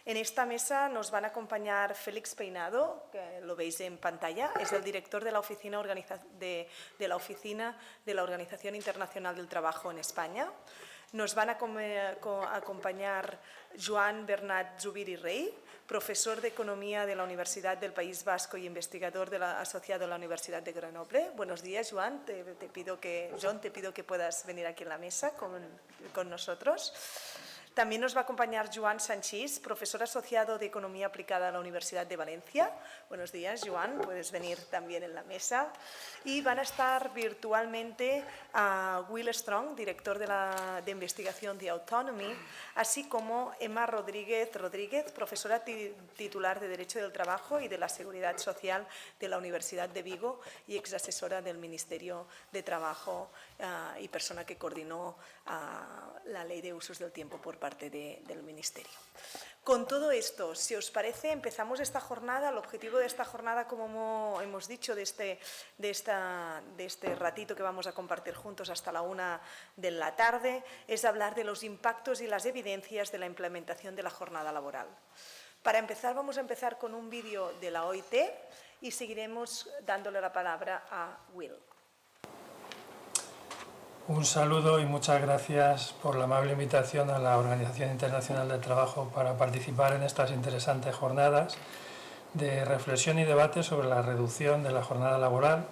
En esta mesa nos van a acompañar Félix Peinado, que lo veis en pantalla, es el director de la Oficina de la Organización Internacional del Trabajo en España. Nos van a acompañar Joan Bernat Zubiri Rey, profesor de Economía de la Universidad del País Vasco y investigador asociado a la Universidad de Grenoble. Buenos días, Joan. Te pido que puedas venir aquí en la mesa con nosotros. También nos va a acompañar Joan Sanchís, profesor asociado de Economía Aplicada a la Universidad de Valencia. Buenos días, Joan, puedes venir también en la mesa. Y van a estar virtualmente Will Strong, director de investigación de Autonomy, así como Emma Rodríguez, profesora titular de Derecho del Trabajo y de la Seguridad Social de la Universidad de Vigo y exasesora del Ministerio de Trabajo y persona que coordinó la Ley de Usos del Tiempo por parte del Ministerio. Con todo esto, si os parece, empezamos esta jornada. El objetivo de esta jornada, como hemos dicho, de este ratito que vamos a compartir juntos hasta la 1 de la tarde, es hablar de los impactos y las evidencias de la implementación de la jornada laboral. Para empezar, vamos a empezar con un vídeo de la OIT y seguiremos dándole la palabra a Will. Un saludo y muchas gracias por la amable invitación a la Organización Internacional del Trabajo para participar en estas interesantes jornadas de reflexión y debate sobre la reducción de la jornada laboral,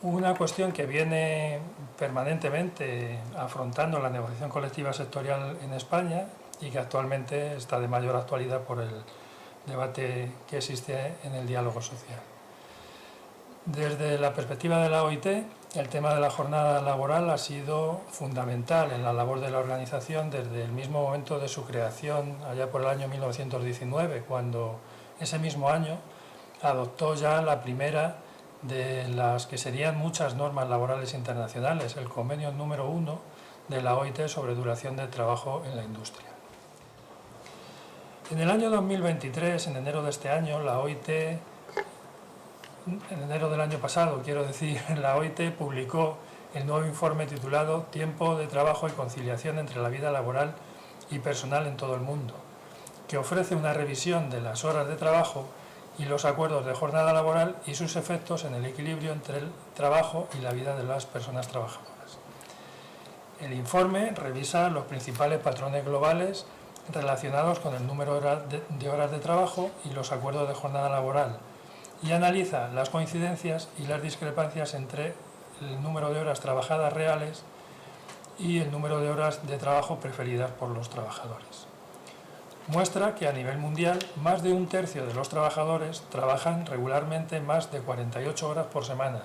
una cuestión que viene permanentemente afrontando la negociación colectiva sectorial en España y que actualmente está de mayor actualidad por el debate que existe en el diálogo social. Desde la perspectiva de la OIT, el tema de la jornada laboral ha sido fundamental en la labor de la organización desde el mismo momento de su creación, allá por el año 1919, cuando ese mismo año adoptó ya la primera de las que serían muchas normas laborales internacionales, el convenio número 1 de la OIT sobre duración del trabajo en la industria. En el año 2023, en enero de este año, la OIT... En enero del año pasado, la OIT publicó el nuevo informe titulado Tiempo de trabajo y conciliación entre la vida laboral y personal en todo el mundo, que ofrece una revisión de las horas de trabajo y los acuerdos de jornada laboral y sus efectos en el equilibrio entre el trabajo y la vida de las personas trabajadoras. El informe revisa los principales patrones globales relacionados con el número de horas de trabajo y los acuerdos de jornada laboral, y analiza las coincidencias y las discrepancias entre el número de horas trabajadas reales y el número de horas de trabajo preferidas por los trabajadores. Muestra que a nivel mundial más de un tercio de los trabajadores trabajan regularmente más de 48 horas por semana,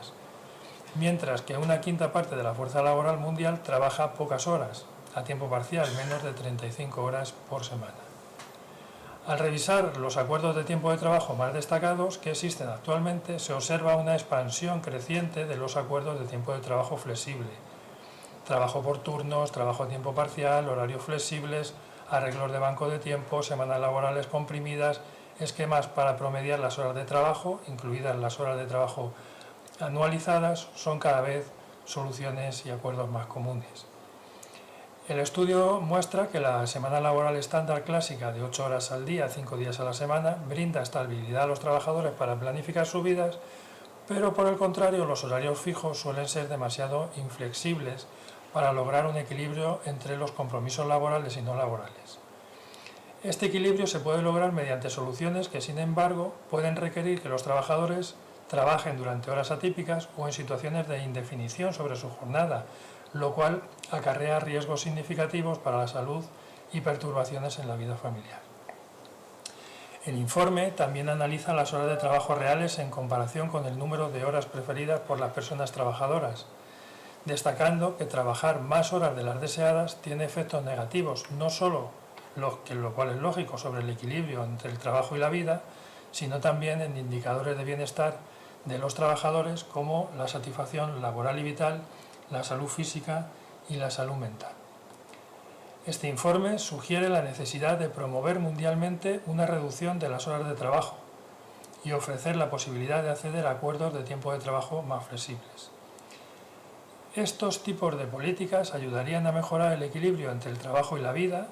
mientras que una quinta parte de la fuerza laboral mundial trabaja pocas horas, a tiempo parcial, menos de 35 horas por semana. Al revisar los acuerdos de tiempo de trabajo más destacados que existen actualmente, se observa una expansión creciente de los acuerdos de tiempo de trabajo flexible, trabajo por turnos, trabajo a tiempo parcial, horarios flexibles, arreglos de banco de tiempo, semanas laborales comprimidas, esquemas para promediar las horas de trabajo, incluidas las horas de trabajo anualizadas, son cada vez soluciones y acuerdos más comunes. El estudio muestra que la semana laboral estándar clásica de 8 horas al día, 5 días a la semana, brinda estabilidad a los trabajadores para planificar sus vidas, pero por el contrario los horarios fijos suelen ser demasiado inflexibles para lograr un equilibrio entre los compromisos laborales y no laborales. Este equilibrio se puede lograr mediante soluciones que, sin embargo, pueden requerir que los trabajadores trabajen durante horas atípicas o en situaciones de indefinición sobre su jornada, lo cual acarrea riesgos significativos para la salud y perturbaciones en la vida familiar. El informe también analiza las horas de trabajo reales en comparación con el número de horas preferidas por las personas trabajadoras, destacando que trabajar más horas de las deseadas tiene efectos negativos, no solo, lo cual es lógico, sobre el equilibrio entre el trabajo y la vida, sino también en indicadores de bienestar de los trabajadores como la satisfacción laboral y vital, la salud física y la salud mental. Este informe sugiere la necesidad de promover mundialmente una reducción de las horas de trabajo y ofrecer la posibilidad de acceder a acuerdos de tiempo de trabajo más flexibles. Estos tipos de políticas ayudarían a mejorar el equilibrio entre el trabajo y la vida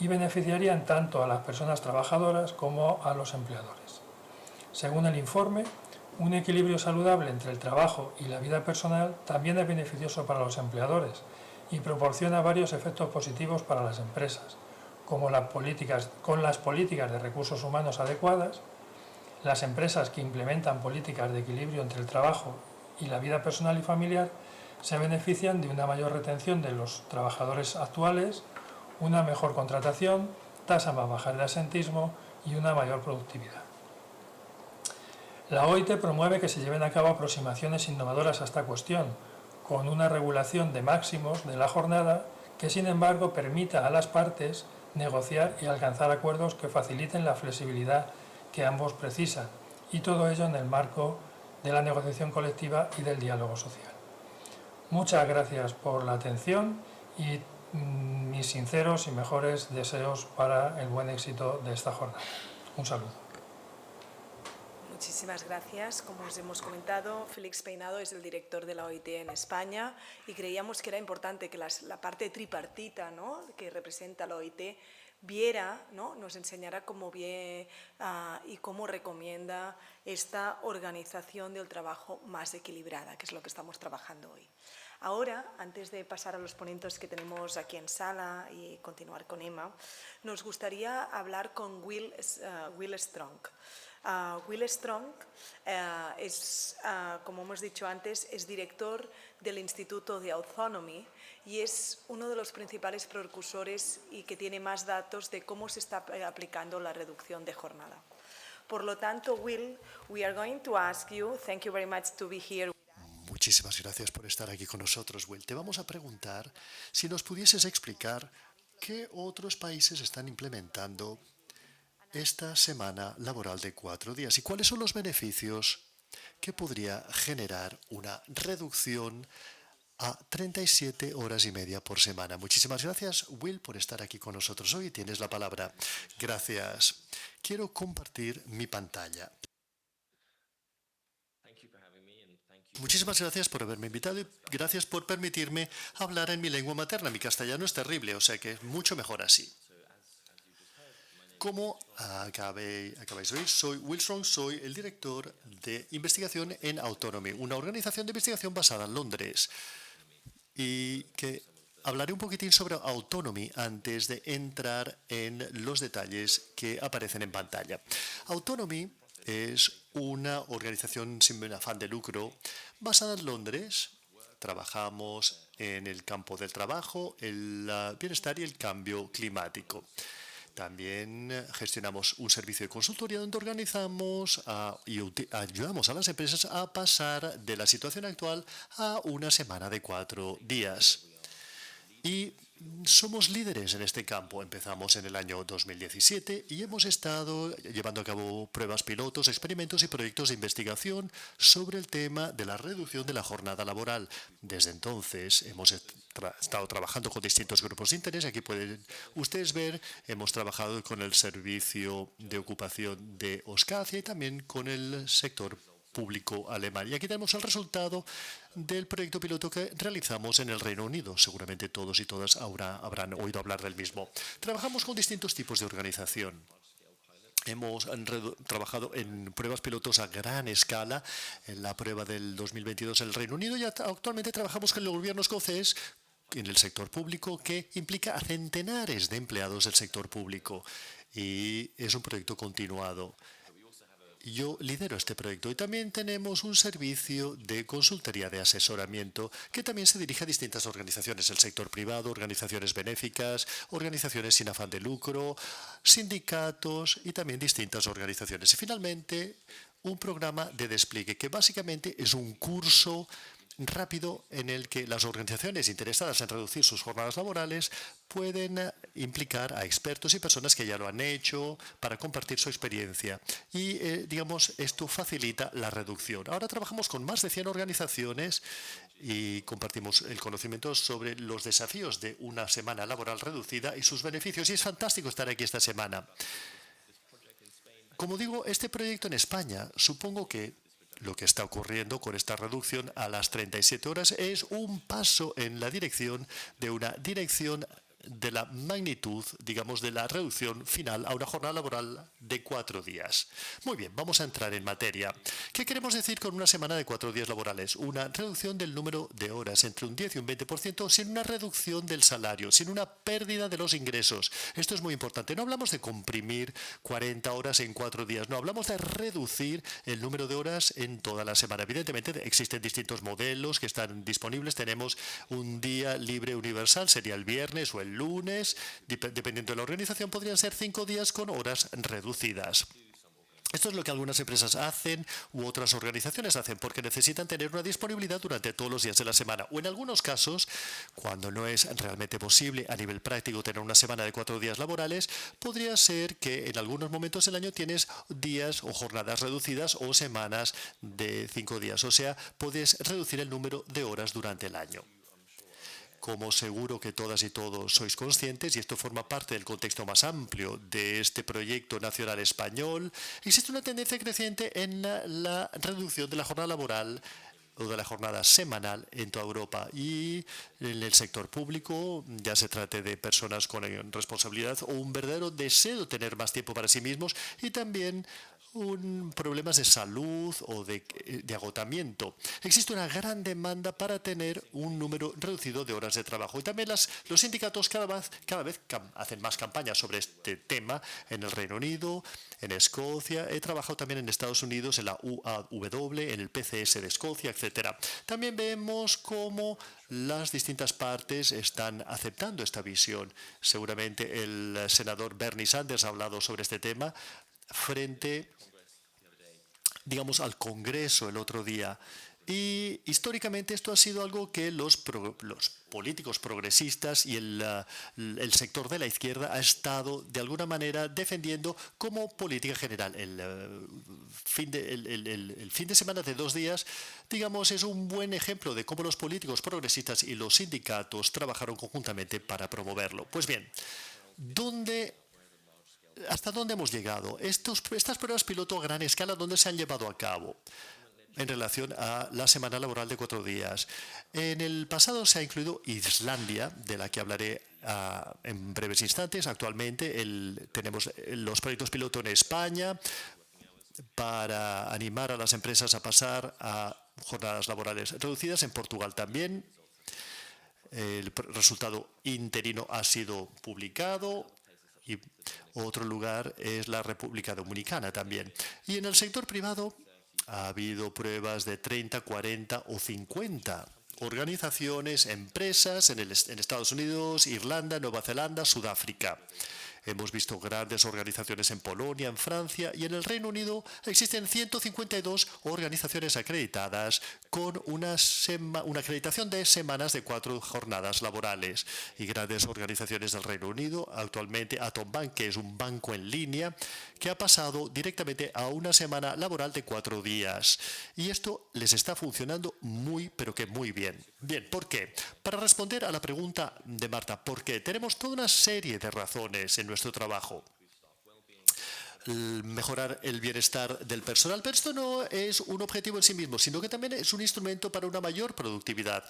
y beneficiarían tanto a las personas trabajadoras como a los empleadores. Según el informe, un equilibrio saludable entre el trabajo y la vida personal también es beneficioso para los empleadores y proporciona varios efectos positivos para las empresas, como con las políticas de recursos humanos adecuadas. Las empresas que implementan políticas de equilibrio entre el trabajo y la vida personal y familiar se benefician de una mayor retención de los trabajadores actuales, una mejor contratación, tasas más bajas de absentismo y una mayor productividad. La OIT promueve que se lleven a cabo aproximaciones innovadoras a esta cuestión, con una regulación de máximos de la jornada que, sin embargo, permita a las partes negociar y alcanzar acuerdos que faciliten la flexibilidad que ambos precisan, y todo ello en el marco de la negociación colectiva y del diálogo social. Muchas gracias por la atención y mis sinceros y mejores deseos para el buen éxito de esta jornada. Un saludo. Muchísimas gracias. Como os hemos comentado, Félix Peinado es el director de la OIT en España y creíamos que era importante que la parte tripartita, ¿no?, que representa la OIT viera, ¿no?, nos enseñara cómo ve y cómo recomienda esta organización del trabajo más equilibrada, que es lo que estamos trabajando hoy. Ahora, antes de pasar a los ponentes que tenemos aquí en sala y continuar con Emma, nos gustaría hablar con Will Strong. Will Strong como hemos dicho antes, es director del Instituto de Autonomy y es uno de los principales precursores y que tiene más datos de cómo se está aplicando la reducción de jornada. Por lo tanto, Will, we are going to ask you, thank you very much to be here. Muchísimas gracias por estar aquí con nosotros, Will. Te vamos a preguntar si nos pudieses explicar qué otros países están implementando esta semana laboral de 4 días y cuáles son los beneficios que podría generar una reducción a 37 horas y media por semana. Muchísimas gracias, Will, por estar aquí con nosotros hoy. Tienes la palabra. Gracias. Quiero compartir mi pantalla. Muchísimas gracias por haberme invitado y gracias por permitirme hablar en mi lengua materna. Mi castellano es terrible, o sea que es mucho mejor así. Como acabáis de oír, soy Will Strong, soy el director de investigación en Autonomy, una organización de investigación basada en Londres. Y que hablaré un poquitín sobre Autonomy antes de entrar en los detalles que aparecen en pantalla. Autonomy es una organización sin afán de lucro basada en Londres. Trabajamos en el campo del trabajo, el bienestar y el cambio climático. También gestionamos un servicio de consultoría donde organizamos y ayudamos a las empresas a pasar de la situación actual a una semana de 4 días. Y somos líderes en este campo. Empezamos en el año 2017 y hemos estado llevando a cabo pruebas pilotos, experimentos y proyectos de investigación sobre el tema de la reducción de la jornada laboral. Desde entonces hemos estado trabajando con distintos grupos de interés. Aquí pueden ustedes ver, hemos trabajado con el Servicio de Ocupación de Oscacia y también con el sector público alemán. Y aquí tenemos el resultado del proyecto piloto que realizamos en el Reino Unido. Seguramente todos y todas habrán oído hablar del mismo. Trabajamos con distintos tipos de organización. Hemos trabajado en pruebas pilotos a gran escala. En la prueba del 2022 en el Reino Unido y actualmente trabajamos con el gobierno escocés en el sector público, que implica a centenares de empleados del sector público. Y es un proyecto continuado. Yo lidero este proyecto y también tenemos un servicio de consultoría de asesoramiento que también se dirige a distintas organizaciones, el sector privado, organizaciones benéficas, organizaciones sin afán de lucro, sindicatos y también distintas organizaciones. Y finalmente, un programa de despliegue que básicamente es un curso rápido en el que las organizaciones interesadas en reducir sus jornadas laborales pueden implicar a expertos y personas que ya lo han hecho para compartir su experiencia. Y, digamos, esto facilita la reducción. Ahora trabajamos con más de 100 organizaciones y compartimos el conocimiento sobre los desafíos de una semana laboral reducida y sus beneficios. Y es fantástico estar aquí esta semana. Como digo, este proyecto en España, supongo que lo que está ocurriendo con esta reducción a las 37 horas es un paso en la dirección de una dirección de la magnitud, digamos, de la reducción final a una jornada laboral de 4 días. Muy bien, vamos a entrar en materia. ¿Qué queremos decir con una semana de 4 días laborales? Una reducción del número de horas entre un 10 y un 20% sin una reducción del salario, sin una pérdida de los ingresos. Esto es muy importante. No hablamos de comprimir 40 horas en 4 días, no, hablamos de reducir el número de horas en toda la semana. Evidentemente existen distintos modelos que están disponibles. Tenemos un día libre universal, sería el viernes o el lunes, dependiendo de la organización, podrían ser 5 días con horas reducidas. Esto es lo que algunas empresas hacen u otras organizaciones hacen porque necesitan tener una disponibilidad durante todos los días de la semana. O en algunos casos, cuando no es realmente posible a nivel práctico tener una semana de 4 días laborales, podría ser que en algunos momentos del año tienes días o jornadas reducidas o semanas de 5 días. O sea, puedes reducir el número de horas durante el año. Como seguro que todas y todos sois conscientes, y esto forma parte del contexto más amplio de este proyecto nacional español, existe una tendencia creciente en la reducción de la jornada laboral o de la jornada semanal en toda Europa y en el sector público, ya se trate de personas con responsabilidad o un verdadero deseo de tener más tiempo para sí mismos y también problemas de salud o de agotamiento. Existe una gran demanda para tener un número reducido de horas de trabajo. Y también los sindicatos cada vez hacen más campañas sobre este tema en el Reino Unido, en Escocia. He trabajado también en Estados Unidos, en la UAW, en el PCS de Escocia, etc. También vemos cómo las distintas partes están aceptando esta visión. Seguramente el senador Bernie Sanders ha hablado sobre este tema frente, digamos, al Congreso el otro día. Y históricamente esto ha sido algo que los políticos progresistas y el sector de la izquierda ha estado de alguna manera defendiendo como política general. El fin de semana de 2 días, digamos, es un buen ejemplo de cómo los políticos progresistas y los sindicatos trabajaron conjuntamente para promoverlo. Pues bien, ¿hasta dónde hemos llegado? Estas pruebas piloto a gran escala, ¿dónde se han llevado a cabo en relación a la semana laboral de 4 días? En el pasado se ha incluido Islandia, de la que hablaré en breves instantes. Actualmente tenemos los proyectos piloto en España para animar a las empresas a pasar a jornadas laborales reducidas. En Portugal también. El resultado interino ha sido publicado. Y otro lugar es la República Dominicana también. Y en el sector privado ha habido pruebas de 30, 40 o 50 organizaciones, empresas en Estados Unidos, Irlanda, Nueva Zelanda, Sudáfrica. Hemos visto grandes organizaciones en Polonia, en Francia y en el Reino Unido existen 152 organizaciones acreditadas con una acreditación de semanas de 4 jornadas laborales. Y grandes organizaciones del Reino Unido, actualmente Atom Bank, que es un banco en línea, que ha pasado directamente a una semana laboral de 4 días. Y esto les está funcionando muy, pero que muy bien. Bien, ¿por qué? Para responder a la pregunta de Marta, ¿por qué? Tenemos toda una serie de razones en nuestro trabajo. Mejorar el bienestar del personal, pero esto no es un objetivo en sí mismo, sino que también es un instrumento para una mayor productividad,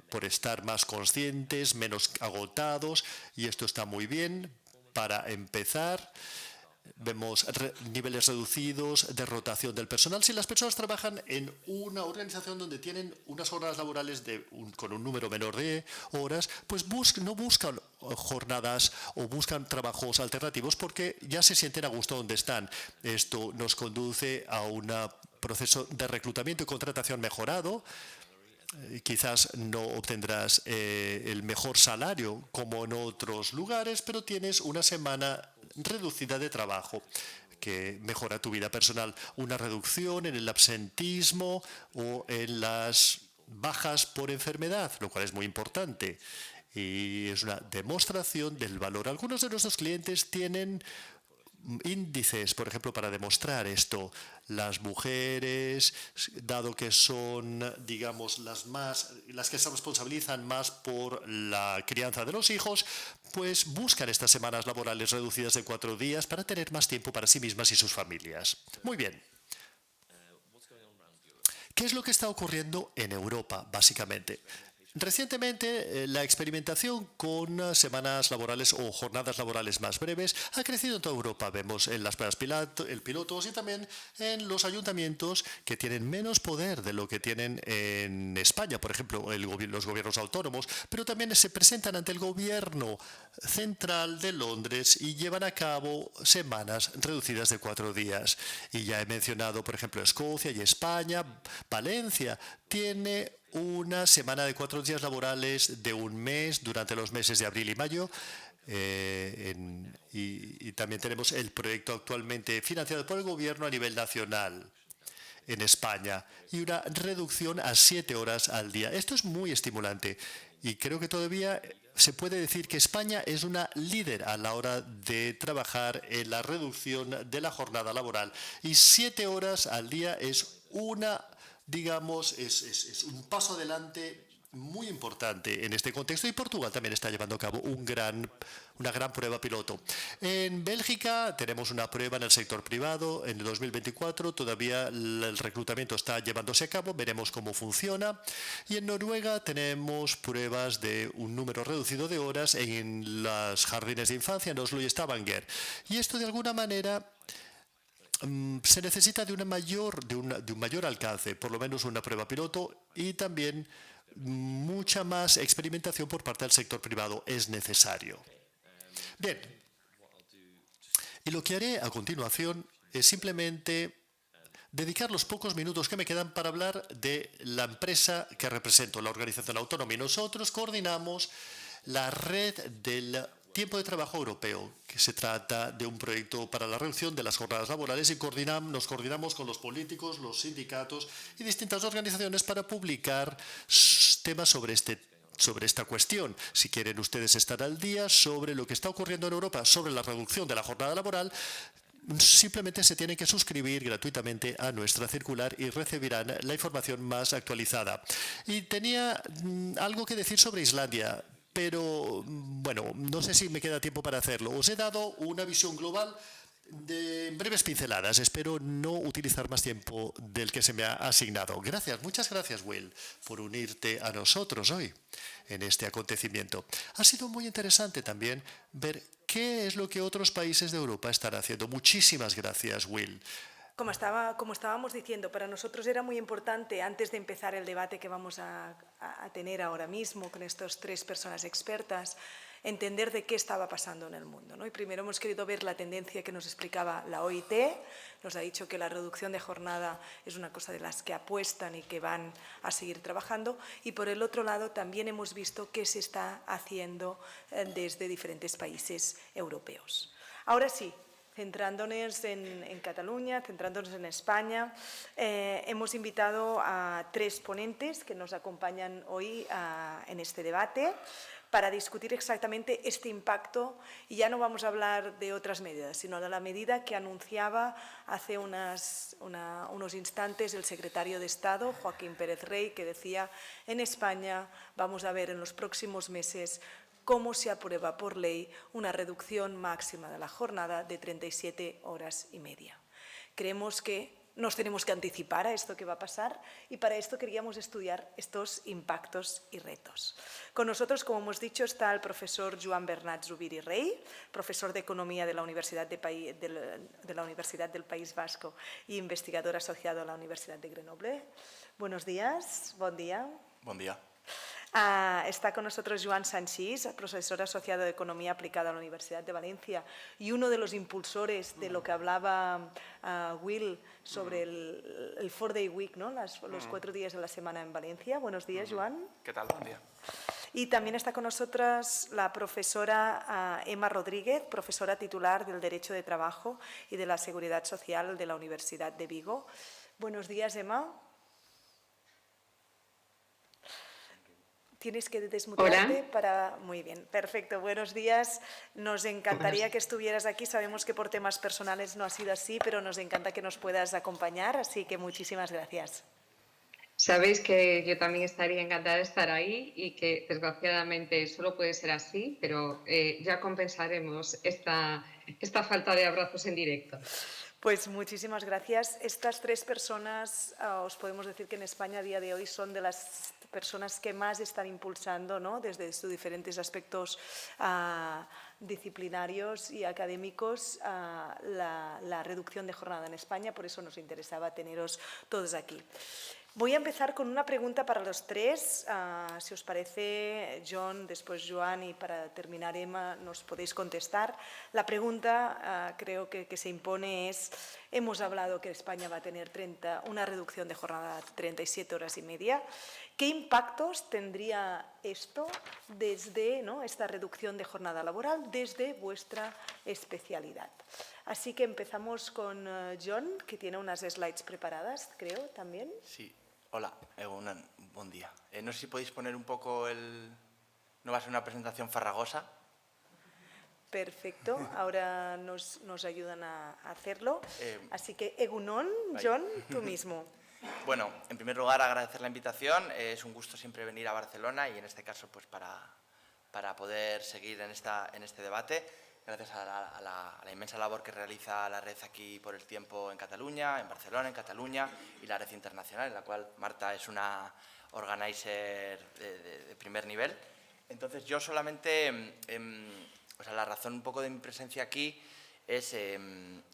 por estar más conscientes, menos agotados, y esto está muy bien. Para empezar, vemos niveles reducidos de rotación del personal. Si las personas trabajan en una organización donde tienen unas jornadas laborales con un número menor de horas, pues no buscan jornadas o buscan trabajos alternativos porque ya se sienten a gusto donde están. Esto nos conduce a un proceso de reclutamiento y contratación mejorado. Quizás no obtendrás el mejor salario como en otros lugares, pero tienes una semana reducida de trabajo que mejora tu vida personal. Una reducción en el absentismo o en las bajas por enfermedad, lo cual es muy importante. Y es una demostración del valor. Algunos de nuestros clientes tienen índices, por ejemplo, para demostrar esto. Las mujeres, dado que son, digamos, las que se responsabilizan más por la crianza de los hijos, pues buscan estas semanas laborales reducidas de 4 días para tener más tiempo para sí mismas y sus familias. Muy bien. ¿Qué es lo que está ocurriendo en Europa, básicamente? Recientemente, la experimentación con semanas laborales o jornadas laborales más breves ha crecido en toda Europa. Vemos en las pruebas pilotos y también en los ayuntamientos que tienen menos poder de lo que tienen en España, por ejemplo, los gobiernos autónomos, pero también se presentan ante el gobierno central de Londres y llevan a cabo semanas reducidas de 4 días. Y ya he mencionado, por ejemplo, Escocia y España. Valencia tiene una semana de 4 días laborales de un mes durante los meses de abril y mayo. Y también tenemos el proyecto actualmente financiado por el gobierno a nivel nacional en España y una reducción a 7 horas al día. Esto es muy estimulante y creo que todavía se puede decir que España es una líder a la hora de trabajar en la reducción de la jornada laboral. Y 7 horas al día es es un paso adelante muy importante en este contexto, y Portugal también está llevando a cabo una gran prueba piloto. En Bélgica tenemos una prueba en el sector privado en el 2024, todavía el reclutamiento está llevándose a cabo, veremos cómo funciona. Y en Noruega tenemos pruebas de un número reducido de horas en los jardines de infancia en Oslo y Stavanger. Y esto de alguna manera se necesita de un mayor alcance, por lo menos una prueba piloto, y también mucha más experimentación por parte del sector privado es necesario. Bien, y lo que haré a continuación es simplemente dedicar los pocos minutos que me quedan para hablar de la empresa que represento, la organización autónoma. Y nosotros coordinamos la red del tiempo de trabajo europeo, que se trata de un proyecto para la reducción de las jornadas laborales, y nos coordinamos con los políticos, los sindicatos y distintas organizaciones para publicar temas sobre esta cuestión. Si quieren ustedes estar al día sobre lo que está ocurriendo en Europa, sobre la reducción de la jornada laboral, simplemente se tienen que suscribir gratuitamente a nuestra circular y recibirán la información más actualizada. Y tenía algo que decir sobre Islandia, pero bueno, no sé si me queda tiempo para hacerlo. Os he dado una visión global de breves pinceladas. Espero no utilizar más tiempo del que se me ha asignado. Muchas gracias, Will, por unirte a nosotros hoy en este acontecimiento. Ha sido muy interesante también ver qué es lo que otros países de Europa están haciendo. Muchísimas gracias, Will. Como estábamos diciendo, para nosotros era muy importante, antes de empezar el debate que vamos a tener ahora mismo con estas 3 personas expertas, entender de qué estaba pasando en el mundo, ¿no? Y primero hemos querido ver la tendencia que nos explicaba la OIT. Nos ha dicho que la reducción de jornada es una cosa de las que apuestan y que van a seguir trabajando. Y por el otro lado también hemos visto qué se está haciendo desde diferentes países europeos. Ahora sí, centrándonos en Cataluña, centrándonos en España, hemos invitado a 3 ponentes que nos acompañan hoy en este debate para discutir exactamente este impacto, y ya no vamos a hablar de otras medidas, sino de la medida que anunciaba hace unos instantes el secretario de Estado, Joaquín Pérez Rey, que decía: en España vamos a ver en los próximos meses cómo se aprueba por ley una reducción máxima de la jornada de 37 horas y media. Creemos que nos tenemos que anticipar a esto que va a pasar, y para esto queríamos estudiar estos impactos y retos. Con nosotros, como hemos dicho, está el profesor Joan Bernat Zubiri Rey, profesor de Economía de la Universidad del País Vasco y investigador asociado a la Universidad de Grenoble. Buenos días, buen día. Buen día. Está con nosotros Joan Sanchís, profesor asociado de Economía aplicada a la Universidad de Valencia y uno de los impulsores de lo que hablaba Will sobre el 4-day week, ¿no? Los 4 días de la semana en Valencia. Buenos días, Joan. ¿Qué tal? Buen día. Y también está con nosotras la profesora Emma Rodríguez, profesora titular del Derecho de Trabajo y de la Seguridad Social de la Universidad de Vigo. Buenos días, Emma. Tienes que desmutarte para... Muy bien, perfecto. Buenos días. Nos encantaría que estuvieras aquí. Sabemos que por temas personales no ha sido así, pero nos encanta que nos puedas acompañar, así que muchísimas gracias. Sabéis que yo también estaría encantada de estar ahí y que desgraciadamente solo puede ser así, pero ya compensaremos esta falta de abrazos en directo. Pues muchísimas gracias. Estas tres personas, os podemos decir que en España a día de hoy son de las personas que más están impulsando, ¿no?, desde sus diferentes aspectos disciplinarios y académicos, la reducción de jornada en España. Por eso nos interesaba teneros todos aquí. Voy a empezar con una pregunta para los tres. Si os parece, John, después Joan, y para terminar Emma, nos podéis contestar. La pregunta creo que se impone es, hemos hablado que España va a tener una reducción de jornada de 37 horas y media. ¿Qué impactos tendría esto desde, ¿no?, esta reducción de jornada laboral desde vuestra especialidad? Así que empezamos con John, que tiene unas slides preparadas, creo, también. Sí. Hola, buen día. No sé si podéis poner un poco ¿No va a ser una presentación farragosa? Perfecto, ahora nos ayudan a hacerlo. Así que, Egunon, John, tú mismo. Bueno, en primer lugar, agradecer la invitación. Es un gusto siempre venir a Barcelona y en este caso pues para poder seguir en este debate. Gracias a la inmensa labor que realiza la red aquí por el tiempo en Cataluña, en Barcelona, en Cataluña, y la red internacional, en la cual Marta es una organizer de primer nivel. Entonces, yo solamente, la razón un poco de mi presencia aquí es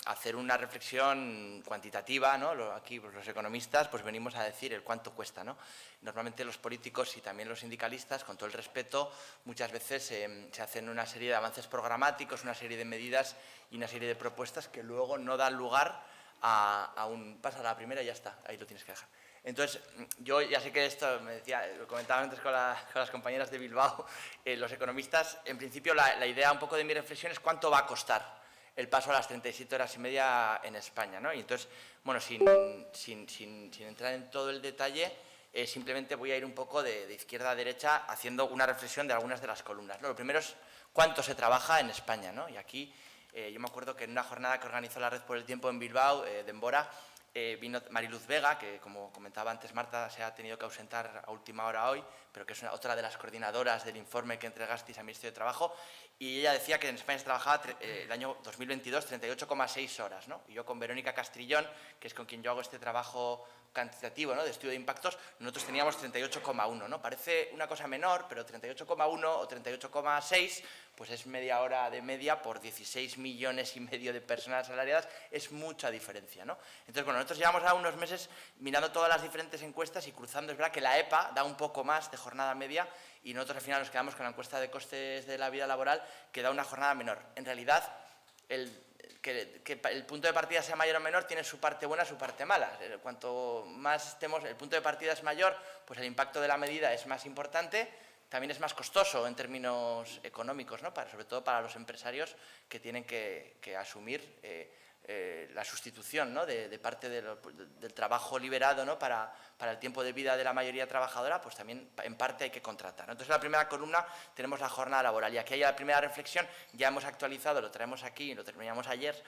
hacer una reflexión cuantitativa, ¿no? Aquí pues, los economistas pues venimos a decir el cuánto cuesta, ¿no? Normalmente los políticos y también los sindicalistas, con todo el respeto, muchas veces se hacen una serie de avances programáticos, una serie de medidas y una serie de propuestas que luego no dan lugar a un... Pasa la primera y ya está, ahí lo tienes que dejar. Entonces, yo ya sé que esto, lo comentaba antes con las compañeras de Bilbao, los economistas, en principio la idea un poco de mi reflexión es cuánto va a costar el paso a las 37 horas y media en España, ¿no? Y entonces, bueno, sin entrar en todo el detalle, simplemente voy a ir un poco de izquierda a derecha haciendo una reflexión de algunas de las columnas, ¿no? Lo primero es cuánto se trabaja en España, ¿no? Y aquí yo me acuerdo que en una jornada que organizó la Red por el Tiempo en Bilbao, de Embora, vino Mariluz Vega, que como comentaba antes Marta, se ha tenido que ausentar a última hora hoy, pero que es otra de las coordinadoras del informe que entregasteis al Ministerio de Trabajo, y ella decía que en España se trabajaba el año 2022 38,6 horas, ¿no? Y yo con Verónica Castrillón, que es con quien yo hago este trabajo cuantitativo, ¿no?, de estudio de impactos, nosotros teníamos 38,1, ¿no? Parece una cosa menor, pero 38,1 o 38,6, pues es media hora de media por 16,5 millones de personas asalariadas, es mucha diferencia, ¿no? Entonces, bueno, nosotros llevamos ahora unos meses mirando todas las diferentes encuestas y cruzando, es verdad que la EPA da un poco más de jornada media y nosotros al final nos quedamos con la encuesta de costes de la vida laboral que da una jornada menor. En realidad, que el punto de partida sea mayor o menor tiene su parte buena, su parte mala. Cuanto más estemos, el punto de partida es mayor, pues el impacto de la medida es más importante, también es más costoso en términos económicos, ¿no? Sobre todo para los empresarios que tienen que asumir la sustitución, ¿no?, de parte del trabajo liberado, ¿no?, para el tiempo de vida de la mayoría trabajadora, pues también en parte hay que contratar, ¿no? Entonces, en la primera columna tenemos la jornada laboral y aquí hay la primera reflexión, ya hemos actualizado, lo traemos aquí, lo terminamos ayer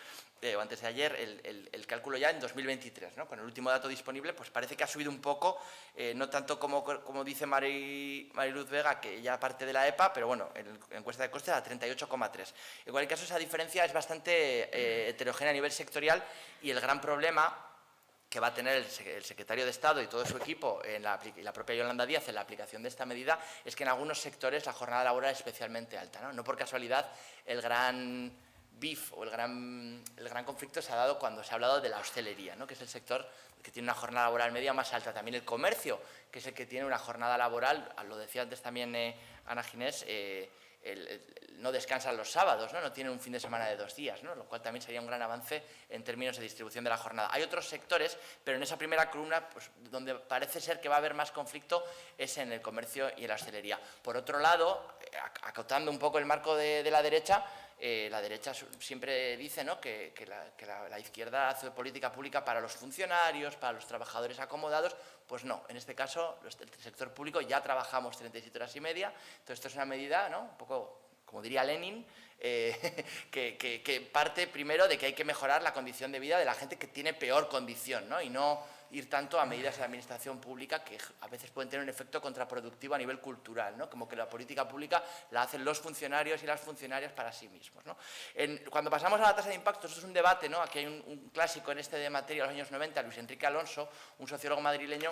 o antes de ayer, el cálculo ya en 2023, ¿no? Con el último dato disponible, pues parece que ha subido un poco, no tanto como dice Mariluz Vega, que ya parte de la EPA, pero bueno, en encuesta de costes a 38,3. En cualquier caso, esa diferencia es bastante heterogénea a nivel sectorial y el gran problema que va a tener el secretario de Estado y todo su equipo y la propia Yolanda Díaz en la aplicación de esta medida es que en algunos sectores la jornada laboral es especialmente alta, ¿no? No por casualidad el gran beef o el gran conflicto se ha dado cuando se ha hablado de la hostelería, ¿no?, que es el sector que tiene una jornada laboral media más alta. También el comercio, que es el que tiene una jornada laboral, lo decía antes también Ana Ginés, no descansan los sábados, ¿no? No tienen un fin de semana de 2 días, ¿no? Lo cual también sería un gran avance en términos de distribución de la jornada. Hay otros sectores, pero en esa primera columna, pues, donde parece ser que va a haber más conflicto es en el comercio y en la hostelería. Por otro lado, acotando un poco el marco de la derecha siempre dice, ¿no?, que la izquierda hace política pública para los funcionarios, para los trabajadores acomodados. Pues no, en este caso, el sector público ya trabajamos 37 horas y media, entonces esto es una medida, ¿no?, un poco como diría Lenin, que parte primero de que hay que mejorar la condición de vida de la gente que tiene peor condición, ¿no? Y no ir tanto a medidas de la administración pública que a veces pueden tener un efecto contraproductivo a nivel cultural, ¿no? Como que la política pública la hacen los funcionarios y las funcionarias para sí mismos, ¿no? Cuando pasamos a la tasa de impacto, esto es un debate, ¿no? Aquí hay un clásico en este de materia de los años 90, Luis Enrique Alonso, un sociólogo madrileño.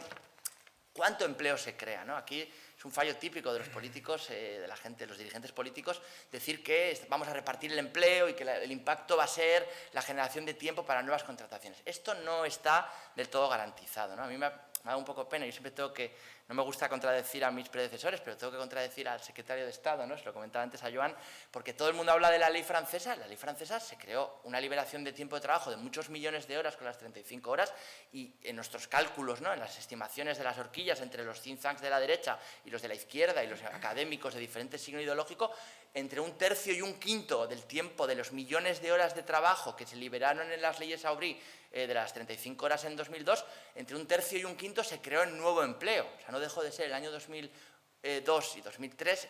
¿Cuánto empleo se crea, ¿no? Aquí es un fallo típico de los políticos, de la gente, de los dirigentes políticos, decir que vamos a repartir el empleo y que el impacto va a ser la generación de tiempo para nuevas contrataciones. Esto no está del todo garantizado, ¿no? A mí me ha dado un poco pena, yo siempre tengo que, no me gusta contradecir a mis predecesores, pero tengo que contradecir al secretario de Estado, ¿no? Se lo comentaba antes a Joan, porque todo el mundo habla de la ley francesa. La ley francesa se creó una liberación de tiempo de trabajo de muchos millones de horas con las 35 horas y en nuestros cálculos, ¿no? En las estimaciones de las horquillas entre los think tanks de la derecha y los de la izquierda y los académicos de diferentes signos ideológicos, entre 1/3 y 1/5 del tiempo de los millones de horas de trabajo que se liberaron en las leyes Aubry de las 35 horas en 2002, entre 1/3 y 1/5 se creó en nuevo empleo. O sea, no dejó de ser el año 2002 y 2003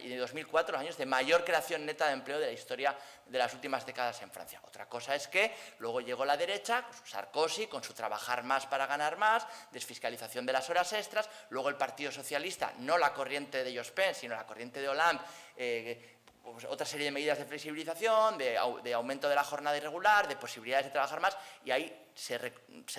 y 2004 los años de mayor creación neta de empleo de la historia de las últimas décadas en Francia. Otra cosa es que luego llegó la derecha, con su Sarkozy, con su trabajar más para ganar más, desfiscalización de las horas extras, luego el Partido Socialista, no la corriente de Jospin, sino la corriente de Hollande, pues otra serie de medidas de flexibilización, de aumento de la jornada irregular, de posibilidades de trabajar más, y ahí se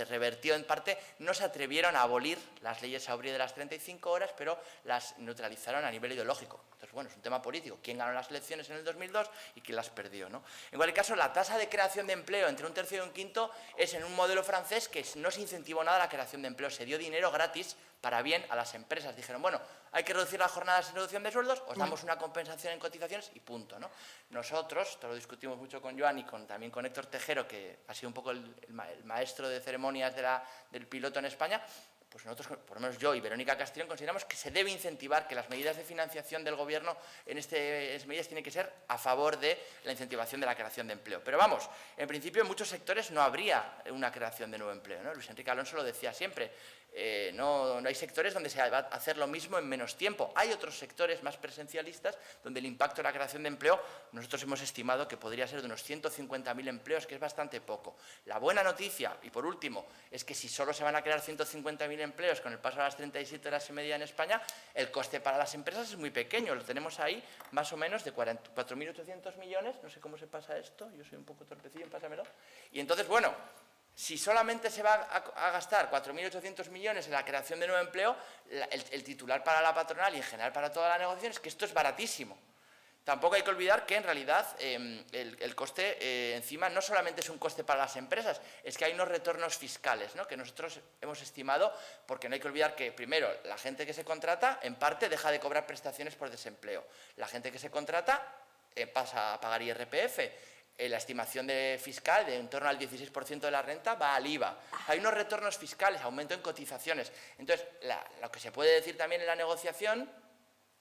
revertió en parte. No se atrevieron a abolir las leyes Aubry de las 35 horas, pero las neutralizaron a nivel ideológico. Entonces, bueno, es un tema político. ¿Quién ganó las elecciones en el 2002 y quién las perdió, ¿no? En cualquier caso, la tasa de creación de empleo entre 1/3 y 1/5 es en un modelo francés que no se incentivó nada la creación de empleo. Se dio dinero gratis para bien a las empresas. Dijeron, bueno, hay que reducir las jornadas sin reducción de sueldos, os damos una compensación en cotizaciones y punto, ¿no? Nosotros, esto lo discutimos mucho con Joan y también con Héctor Tejero, que ha sido un poco el maestro de ceremonias del piloto en España, pues nosotros, por lo menos yo y Verónica Castellón, consideramos que se debe incentivar, que las medidas de financiación del Gobierno en estas medidas tienen que ser a favor de la incentivación de la creación de empleo. Pero vamos, en principio en muchos sectores no habría una creación de nuevo empleo, ¿no? Luis Enrique Alonso lo decía siempre, no hay sectores donde se va a hacer lo mismo en menos tiempo. Hay otros sectores más presencialistas donde el impacto de la creación de empleo nosotros hemos estimado que podría ser de unos 150.000 empleos, que es bastante poco. La buena noticia, y por último, es que si solo se van a crear 150.000 empleos con el paso a las 37 horas y media en España, el coste para las empresas es muy pequeño. Lo tenemos ahí más o menos de 4.800 millones. No sé cómo se pasa esto, yo soy un poco torpecillo, pásamelo. Y entonces, bueno, si solamente se va a gastar 4.800 millones en la creación de nuevo empleo, el titular para la patronal y en general para toda la negociación es que esto es baratísimo. Tampoco hay que olvidar que en realidad el coste encima no solamente es un coste para las empresas, es que hay unos retornos fiscales, ¿no? Que nosotros hemos estimado, porque no hay que olvidar que primero la gente que se contrata en parte deja de cobrar prestaciones por desempleo. La gente que se contrata pasa a pagar IRPF. La estimación fiscal de en torno al 16% de la renta va al IVA. Hay unos retornos fiscales, aumento en cotizaciones. Entonces, lo que se puede decir también en la negociación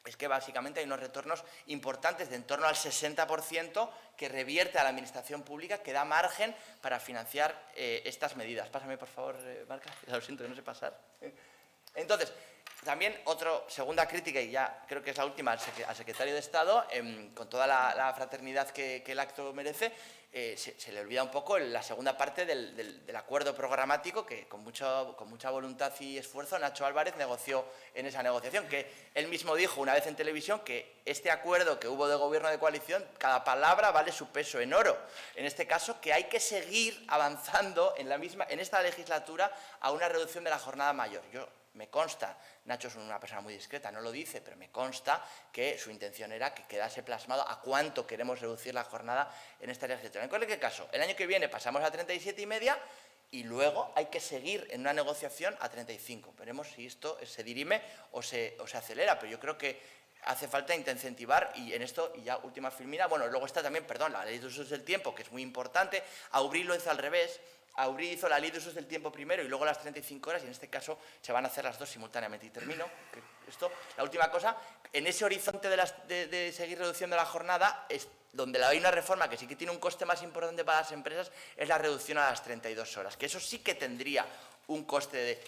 es que básicamente hay unos retornos importantes de en torno al 60% que revierte a la administración pública, que da margen para financiar estas medidas. Pásame, por favor, Marca, lo siento que no sé pasar. Entonces, también segunda crítica, y ya creo que es la última, al secretario de Estado, con toda la fraternidad que el acto merece, se le olvida un poco la segunda parte del acuerdo programático que con mucha voluntad y esfuerzo Nacho Álvarez negoció en esa negociación, que él mismo dijo una vez en televisión que este acuerdo que hubo de gobierno de coalición, cada palabra vale su peso en oro. En este caso, que hay que seguir avanzando en esta legislatura a una reducción de la jornada mayor. Me consta, Nacho es una persona muy discreta, no lo dice, pero me consta que su intención era que quedase plasmado a cuánto queremos reducir la jornada en esta legislatura. En cualquier caso, el año que viene pasamos a 37,5 y luego hay que seguir en una negociación a 35. Veremos si esto se dirime o se acelera, pero yo creo que hace falta incentivar, y en esto, y ya última filmina, bueno, luego está también, la ley de usos del tiempo, que es muy importante. Aubry lo hizo al revés. Aubry hizo la ley de usos del tiempo primero y luego las 35 horas, y en este caso se van a hacer las dos simultáneamente. Y termino, la última cosa, en ese horizonte de seguir reduciendo la jornada, es donde hay una reforma que sí que tiene un coste más importante para las empresas, es la reducción a las 32 horas, que eso sí que tendría un coste de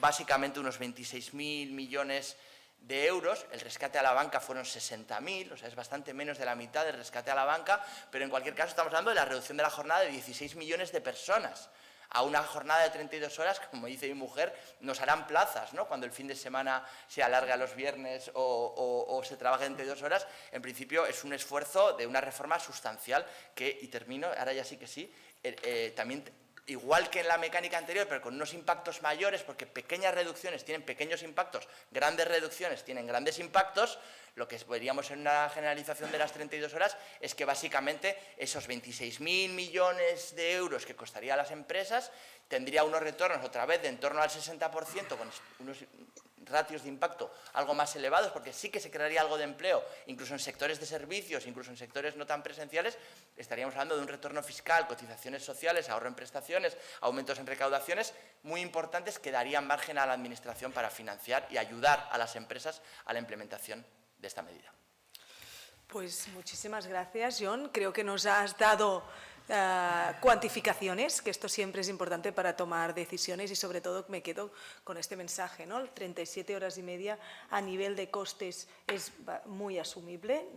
básicamente unos 26.000 millones de euros, el rescate a la banca fueron 60.000, o sea, es bastante menos de la mitad del rescate a la banca, pero en cualquier caso estamos hablando de la reducción de la jornada de 16 millones de personas. A una jornada de 32 horas, como dice mi mujer, nos harán plazas, ¿no? Cuando el fin de semana se alarga a los viernes o se trabaja en 32 horas, en principio es un esfuerzo de una reforma sustancial que, y termino, ahora ya sí que sí, también, igual que en la mecánica anterior, pero con unos impactos mayores, porque pequeñas reducciones tienen pequeños impactos, grandes reducciones tienen grandes impactos. Lo que veríamos en una generalización de las 32 horas es que básicamente esos 26.000 millones de euros que costaría a las empresas tendría unos retornos otra vez de en torno al 60%, con unos ratios de impacto algo más elevados, porque sí que se crearía algo de empleo, incluso en sectores de servicios, incluso en sectores no tan presenciales. Estaríamos hablando de un retorno fiscal, cotizaciones sociales, ahorro en prestaciones, aumentos en recaudaciones muy importantes que darían margen a la Administración para financiar y ayudar a las empresas a la implementación de esta medida. Pues muchísimas gracias, John. Creo que nos has dado cuantificaciones, que esto siempre es importante para tomar decisiones, y sobre todo me quedo con este mensaje, ¿no? 37 horas y media a nivel de costes es muy asumible,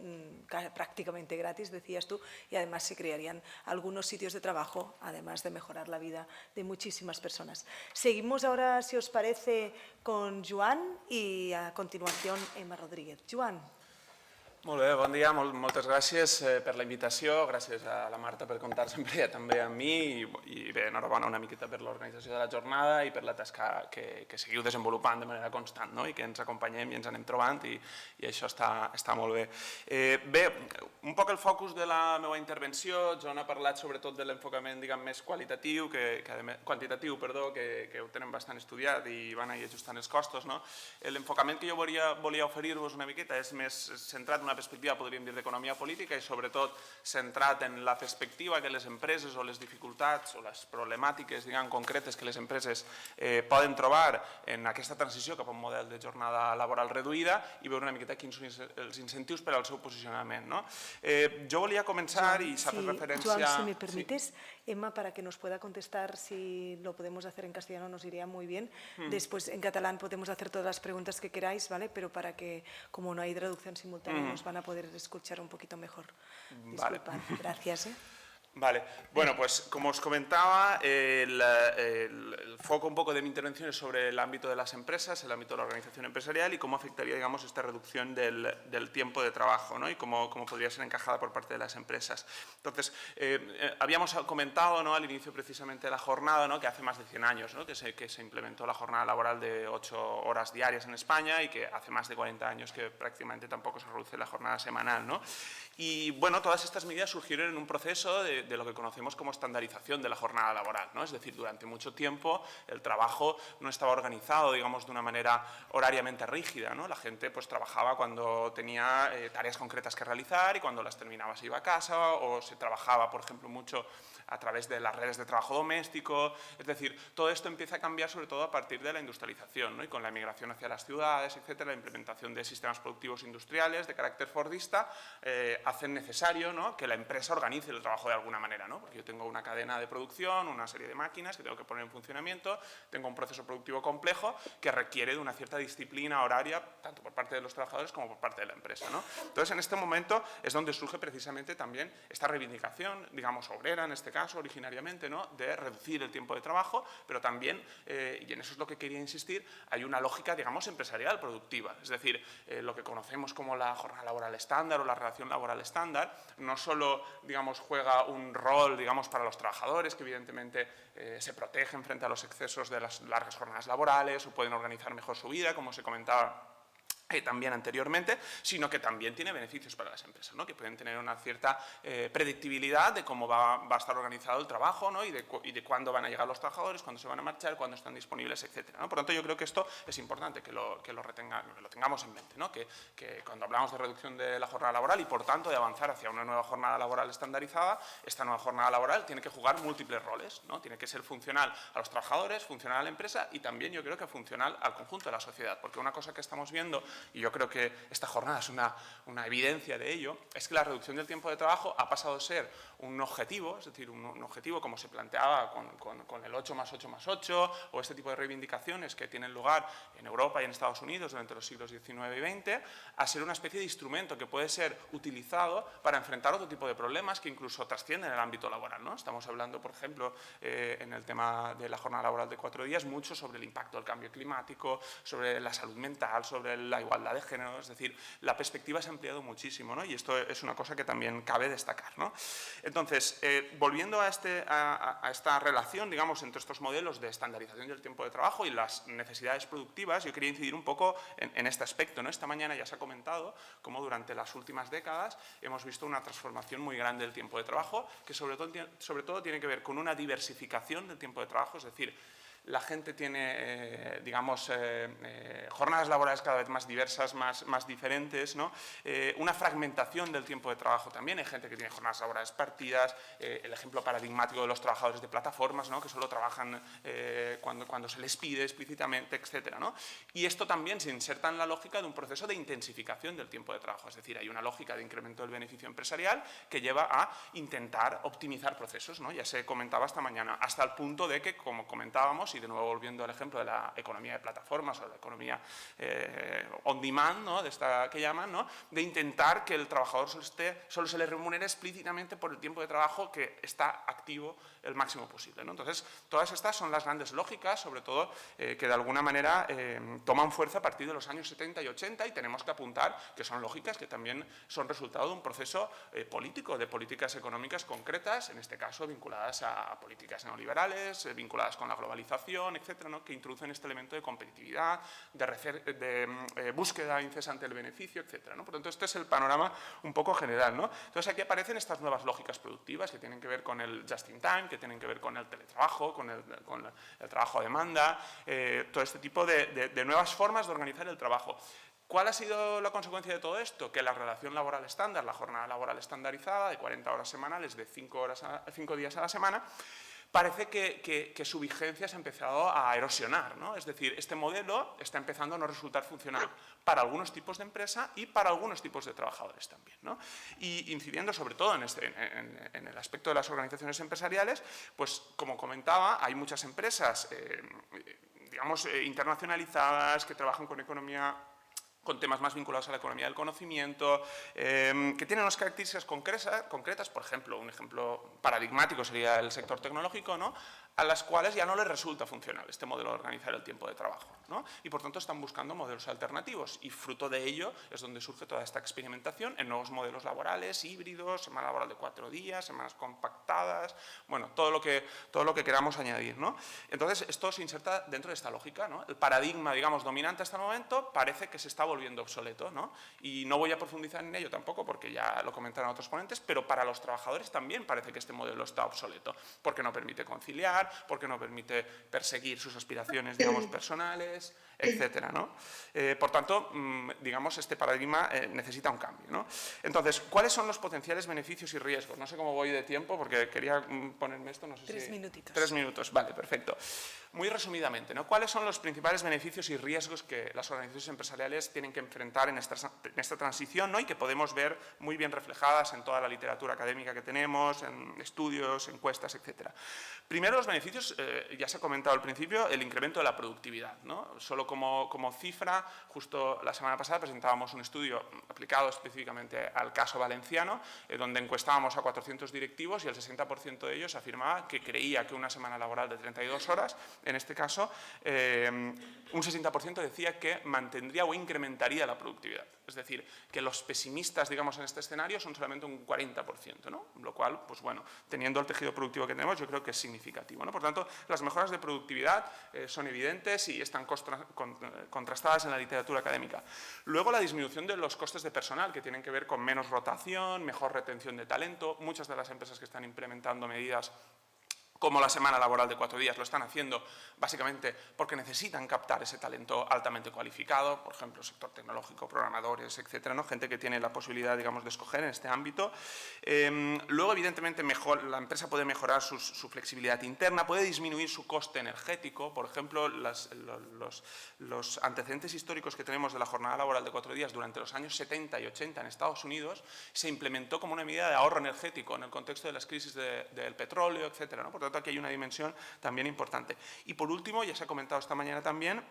prácticamente gratis, decías tú, y además se crearían algunos sitios de trabajo, además de mejorar la vida de muchísimas personas. Seguimos ahora, si os parece, con Joan i a continuació Emma Rodríguez. Joan. Molt bé, bon dia, moltes gràcies per la invitació, gràcies a la Marta per comptar sempre també amb mi i bé, enhorabona una miqueta per l'organització de la jornada i per la tasca que seguiu desenvolupant de manera constant, no? I que ens acompanyem i ens anem trobant i això està molt bé. Bé, un poc el focus de la meva intervenció, John ha parlat sobretot de l'enfocament més quantitatiu, que ho tenen bastant estudiat i van anar ajustant els costos. L'enfocament que jo volia oferir-vos una miqueta és més centrat en una perspectiva, podríem dir, d'economia política i sobretot centrat en la perspectiva que les empreses o les dificultats o les problemàtiques, diguem, concretes que les empreses poden trobar en aquesta transició cap a un model de jornada laboral reduïda i veure una miqueta quins són els incentius per al seu posicionament. Jo volia començar i s'ha fet referència... Joan, si me permites, Emma, para que nos pueda contestar, si lo podemos hacer en castellano nos iría muy bien. Después en catalán podemos hacer todas las preguntas que queráis, ¿vale? Pero para que, como no hay traducción simultánea, nos van a poder escuchar un poquito mejor. Disculpad. Vale. Gracias. Vale, bueno, pues como os comentaba, el foco un poco de mi intervención es sobre el ámbito de las empresas, el ámbito de la organización empresarial y cómo afectaría, digamos, esta reducción del tiempo de trabajo, ¿no? Y cómo podría ser encajada por parte de las empresas. Entonces, habíamos comentado, ¿no?, al inicio precisamente de la jornada, ¿no?, que hace más de 100 años, ¿no?, que se implementó la jornada laboral de 8 horas diarias en España y que hace más de 40 años que prácticamente tampoco se reduce la jornada semanal, ¿no? Y bueno, todas estas medidas surgieron en un proceso de lo que conocemos como estandarización de la jornada laboral, ¿no? Es decir, durante mucho tiempo el trabajo no estaba organizado, digamos, de una manera horariamente rígida, ¿no? La gente pues trabajaba cuando tenía tareas concretas que realizar y cuando las terminaba se iba a casa, o se trabajaba, por ejemplo, mucho a través de las redes de trabajo doméstico. Es decir, todo esto empieza a cambiar sobre todo a partir de la industrialización, ¿no? Y con la emigración hacia las ciudades, etcétera, la implementación de sistemas productivos industriales de carácter fordista hacen necesario, ¿no?, que la empresa organice el trabajo de alguna manera, ¿no? Porque yo tengo una cadena de producción, una serie de máquinas que tengo que poner en funcionamiento, tengo un proceso productivo complejo que requiere de una cierta disciplina horaria, tanto por parte de los trabajadores como por parte de la empresa, ¿no? Entonces, en este momento es donde surge precisamente también esta reivindicación, digamos, obrera en este caso, originariamente, ¿no?, de reducir el tiempo de trabajo, pero también, y en eso es lo que quería insistir, hay una lógica, digamos, empresarial productiva. Es decir, lo que conocemos como la jornada laboral estándar o la relación laboral estándar, no solo, digamos, juega un rol, digamos, para los trabajadores, que evidentemente se protegen frente a los excesos de las largas jornadas laborales o pueden organizar mejor su vida, como se comentaba también anteriormente, sino que también tiene beneficios para las empresas, ¿no?, que pueden tener una cierta predictibilidad de cómo va a estar organizado el trabajo, ¿no?, y de cuándo van a llegar los trabajadores, cuándo se van a marchar, cuándo están disponibles, etcétera, ¿no? Por lo tanto, yo creo que esto es importante que lo tengamos en mente, ¿no?, que cuando hablamos de reducción de la jornada laboral y, por tanto, de avanzar hacia una nueva jornada laboral estandarizada, esta nueva jornada laboral tiene que jugar múltiples roles, ¿no? Tiene que ser funcional a los trabajadores, funcional a la empresa y también yo creo que funcional al conjunto de la sociedad, porque una cosa que estamos viendo y yo creo que esta jornada es una evidencia de ello, es que la reducción del tiempo de trabajo ha pasado a ser un objetivo, es decir, un objetivo como se planteaba con el 8 más 8 más 8 o este tipo de reivindicaciones que tienen lugar en Europa y en Estados Unidos durante los siglos XIX y XX, a ser una especie de instrumento que puede ser utilizado para enfrentar otro tipo de problemas que incluso trascienden el ámbito laboral, ¿no? Estamos hablando, por ejemplo, en el tema de la jornada laboral de 4 días, mucho sobre el impacto del cambio climático, sobre la salud mental, sobre la igualdad de género, es decir, la perspectiva se ha ampliado muchísimo, ¿no? Y esto es una cosa que también cabe destacar, ¿no? Entonces, volviendo a esta relación, digamos, entre estos modelos de estandarización del tiempo de trabajo y las necesidades productivas, yo quería incidir un poco en este aspecto, ¿no? Esta mañana ya se ha comentado cómo durante las últimas décadas hemos visto una transformación muy grande del tiempo de trabajo, que sobre todo tiene que ver con una diversificación del tiempo de trabajo, es decir, la gente tiene, digamos, jornadas laborales cada vez más diversas, más diferentes, ¿no? Una fragmentación del tiempo de trabajo también. Hay gente que tiene jornadas laborales partidas, el ejemplo paradigmático de los trabajadores de plataformas, ¿no? Que solo trabajan cuando se les pide explícitamente, etcétera, ¿no? Y esto también se inserta en la lógica de un proceso de intensificación del tiempo de trabajo. Es decir, hay una lógica de incremento del beneficio empresarial que lleva a intentar optimizar procesos, ¿no? Ya se comentaba esta mañana, hasta el punto de que, como comentábamos, y de nuevo volviendo al ejemplo de la economía de plataformas o la economía on demand, ¿no? De esta que llaman, ¿no? De intentar que el trabajador solo se le remunere explícitamente por el tiempo de trabajo que está activo el máximo posible, ¿no? Entonces, todas estas son las grandes lógicas, sobre todo, que de alguna manera toman fuerza a partir de los años 70 y 80 y tenemos que apuntar que son lógicas que también son resultado de un proceso político, de políticas económicas concretas, en este caso vinculadas a políticas neoliberales, vinculadas con la globalización, etcétera, ¿no? Que introducen este elemento de competitividad, de búsqueda incesante del beneficio, etcétera, ¿no? Por lo tanto, este es el panorama un poco general, ¿no? Entonces, aquí aparecen estas nuevas lógicas productivas que tienen que ver con el just-in-time, que tienen que ver con el teletrabajo, con el trabajo a demanda, todo este tipo de nuevas formas de organizar el trabajo. ¿Cuál ha sido la consecuencia de todo esto? Que la relación laboral estándar, la jornada laboral estandarizada de 40 horas semanales, de 5 días a la semana, parece que su vigencia se ha empezado a erosionar, ¿no? Es decir, este modelo está empezando a no resultar funcional para algunos tipos de empresa y para algunos tipos de trabajadores también, ¿no? Y incidiendo sobre todo en el aspecto de las organizaciones empresariales, pues como comentaba, hay muchas empresas, digamos, internacionalizadas que trabajan con temas más vinculados a la economía del conocimiento, que tienen unas características concretas, por ejemplo, un ejemplo paradigmático sería el sector tecnológico, ¿no? A las cuales ya no les resulta funcional este modelo de organizar el tiempo de trabajo, ¿no? Y por tanto están buscando modelos alternativos y fruto de ello es donde surge toda esta experimentación en nuevos modelos laborales, híbridos, semana laboral de 4 días, semanas compactadas, bueno, todo lo que queramos añadir, ¿no? Entonces esto se inserta dentro de esta lógica, ¿no? El paradigma, digamos, dominante hasta el momento parece que se está volviendo obsoleto, ¿no? Y no voy a profundizar en ello tampoco porque ya lo comentaron otros ponentes, pero para los trabajadores también parece que este modelo está obsoleto porque no permite conciliar, porque no permite perseguir sus aspiraciones, digamos, personales, etcétera, ¿no? Por tanto, digamos, este paradigma necesita un cambio, ¿no? Entonces, ¿cuáles son los potenciales beneficios y riesgos? No sé cómo voy de tiempo porque quería ponerme esto, no sé 3 minutitos. 3 minutos, vale, perfecto. Muy resumidamente, ¿no? ¿Cuáles son los principales beneficios y riesgos que las organizaciones empresariales tienen que enfrentar en esta transición, ¿no? Y que podemos ver muy bien reflejadas en toda la literatura académica que tenemos, en estudios, encuestas, etcétera? Primero, los beneficios, ya se ha comentado al principio, el incremento de la productividad, ¿no? Solo como cifra, justo la semana pasada presentábamos un estudio aplicado específicamente al caso valenciano, donde encuestábamos a 400 directivos y el 60% de ellos afirmaba que creía que una semana laboral de 32 horas, en este caso, un 60% decía que mantendría o incrementaría la productividad. Es decir, que los pesimistas, digamos, en este escenario son solamente un 40%, ¿no? Lo cual, pues bueno, teniendo el tejido productivo que tenemos, yo creo que es significativo, ¿no? Por tanto, las mejoras de productividad son evidentes y están contrastadas en la literatura académica. Luego, la disminución de los costes de personal, que tienen que ver con menos rotación, mejor retención de talento. Muchas de las empresas que están implementando medidas como la semana laboral de 4 días. Lo están haciendo básicamente porque necesitan captar ese talento altamente cualificado, por ejemplo, sector tecnológico, programadores, etcétera, ¿no? Gente que tiene la posibilidad, digamos, de escoger en este ámbito. Luego, evidentemente, la empresa puede mejorar su flexibilidad interna, puede disminuir su coste energético. Por ejemplo, los antecedentes históricos que tenemos de la jornada laboral de 4 días durante los años 70 y 80 en Estados Unidos se implementó como una medida de ahorro energético en el contexto de las crisis del petróleo, etcétera, ¿no? Por tanto, aquí hay una dimensión también importante. Y por último, ya se ha comentado esta mañana también,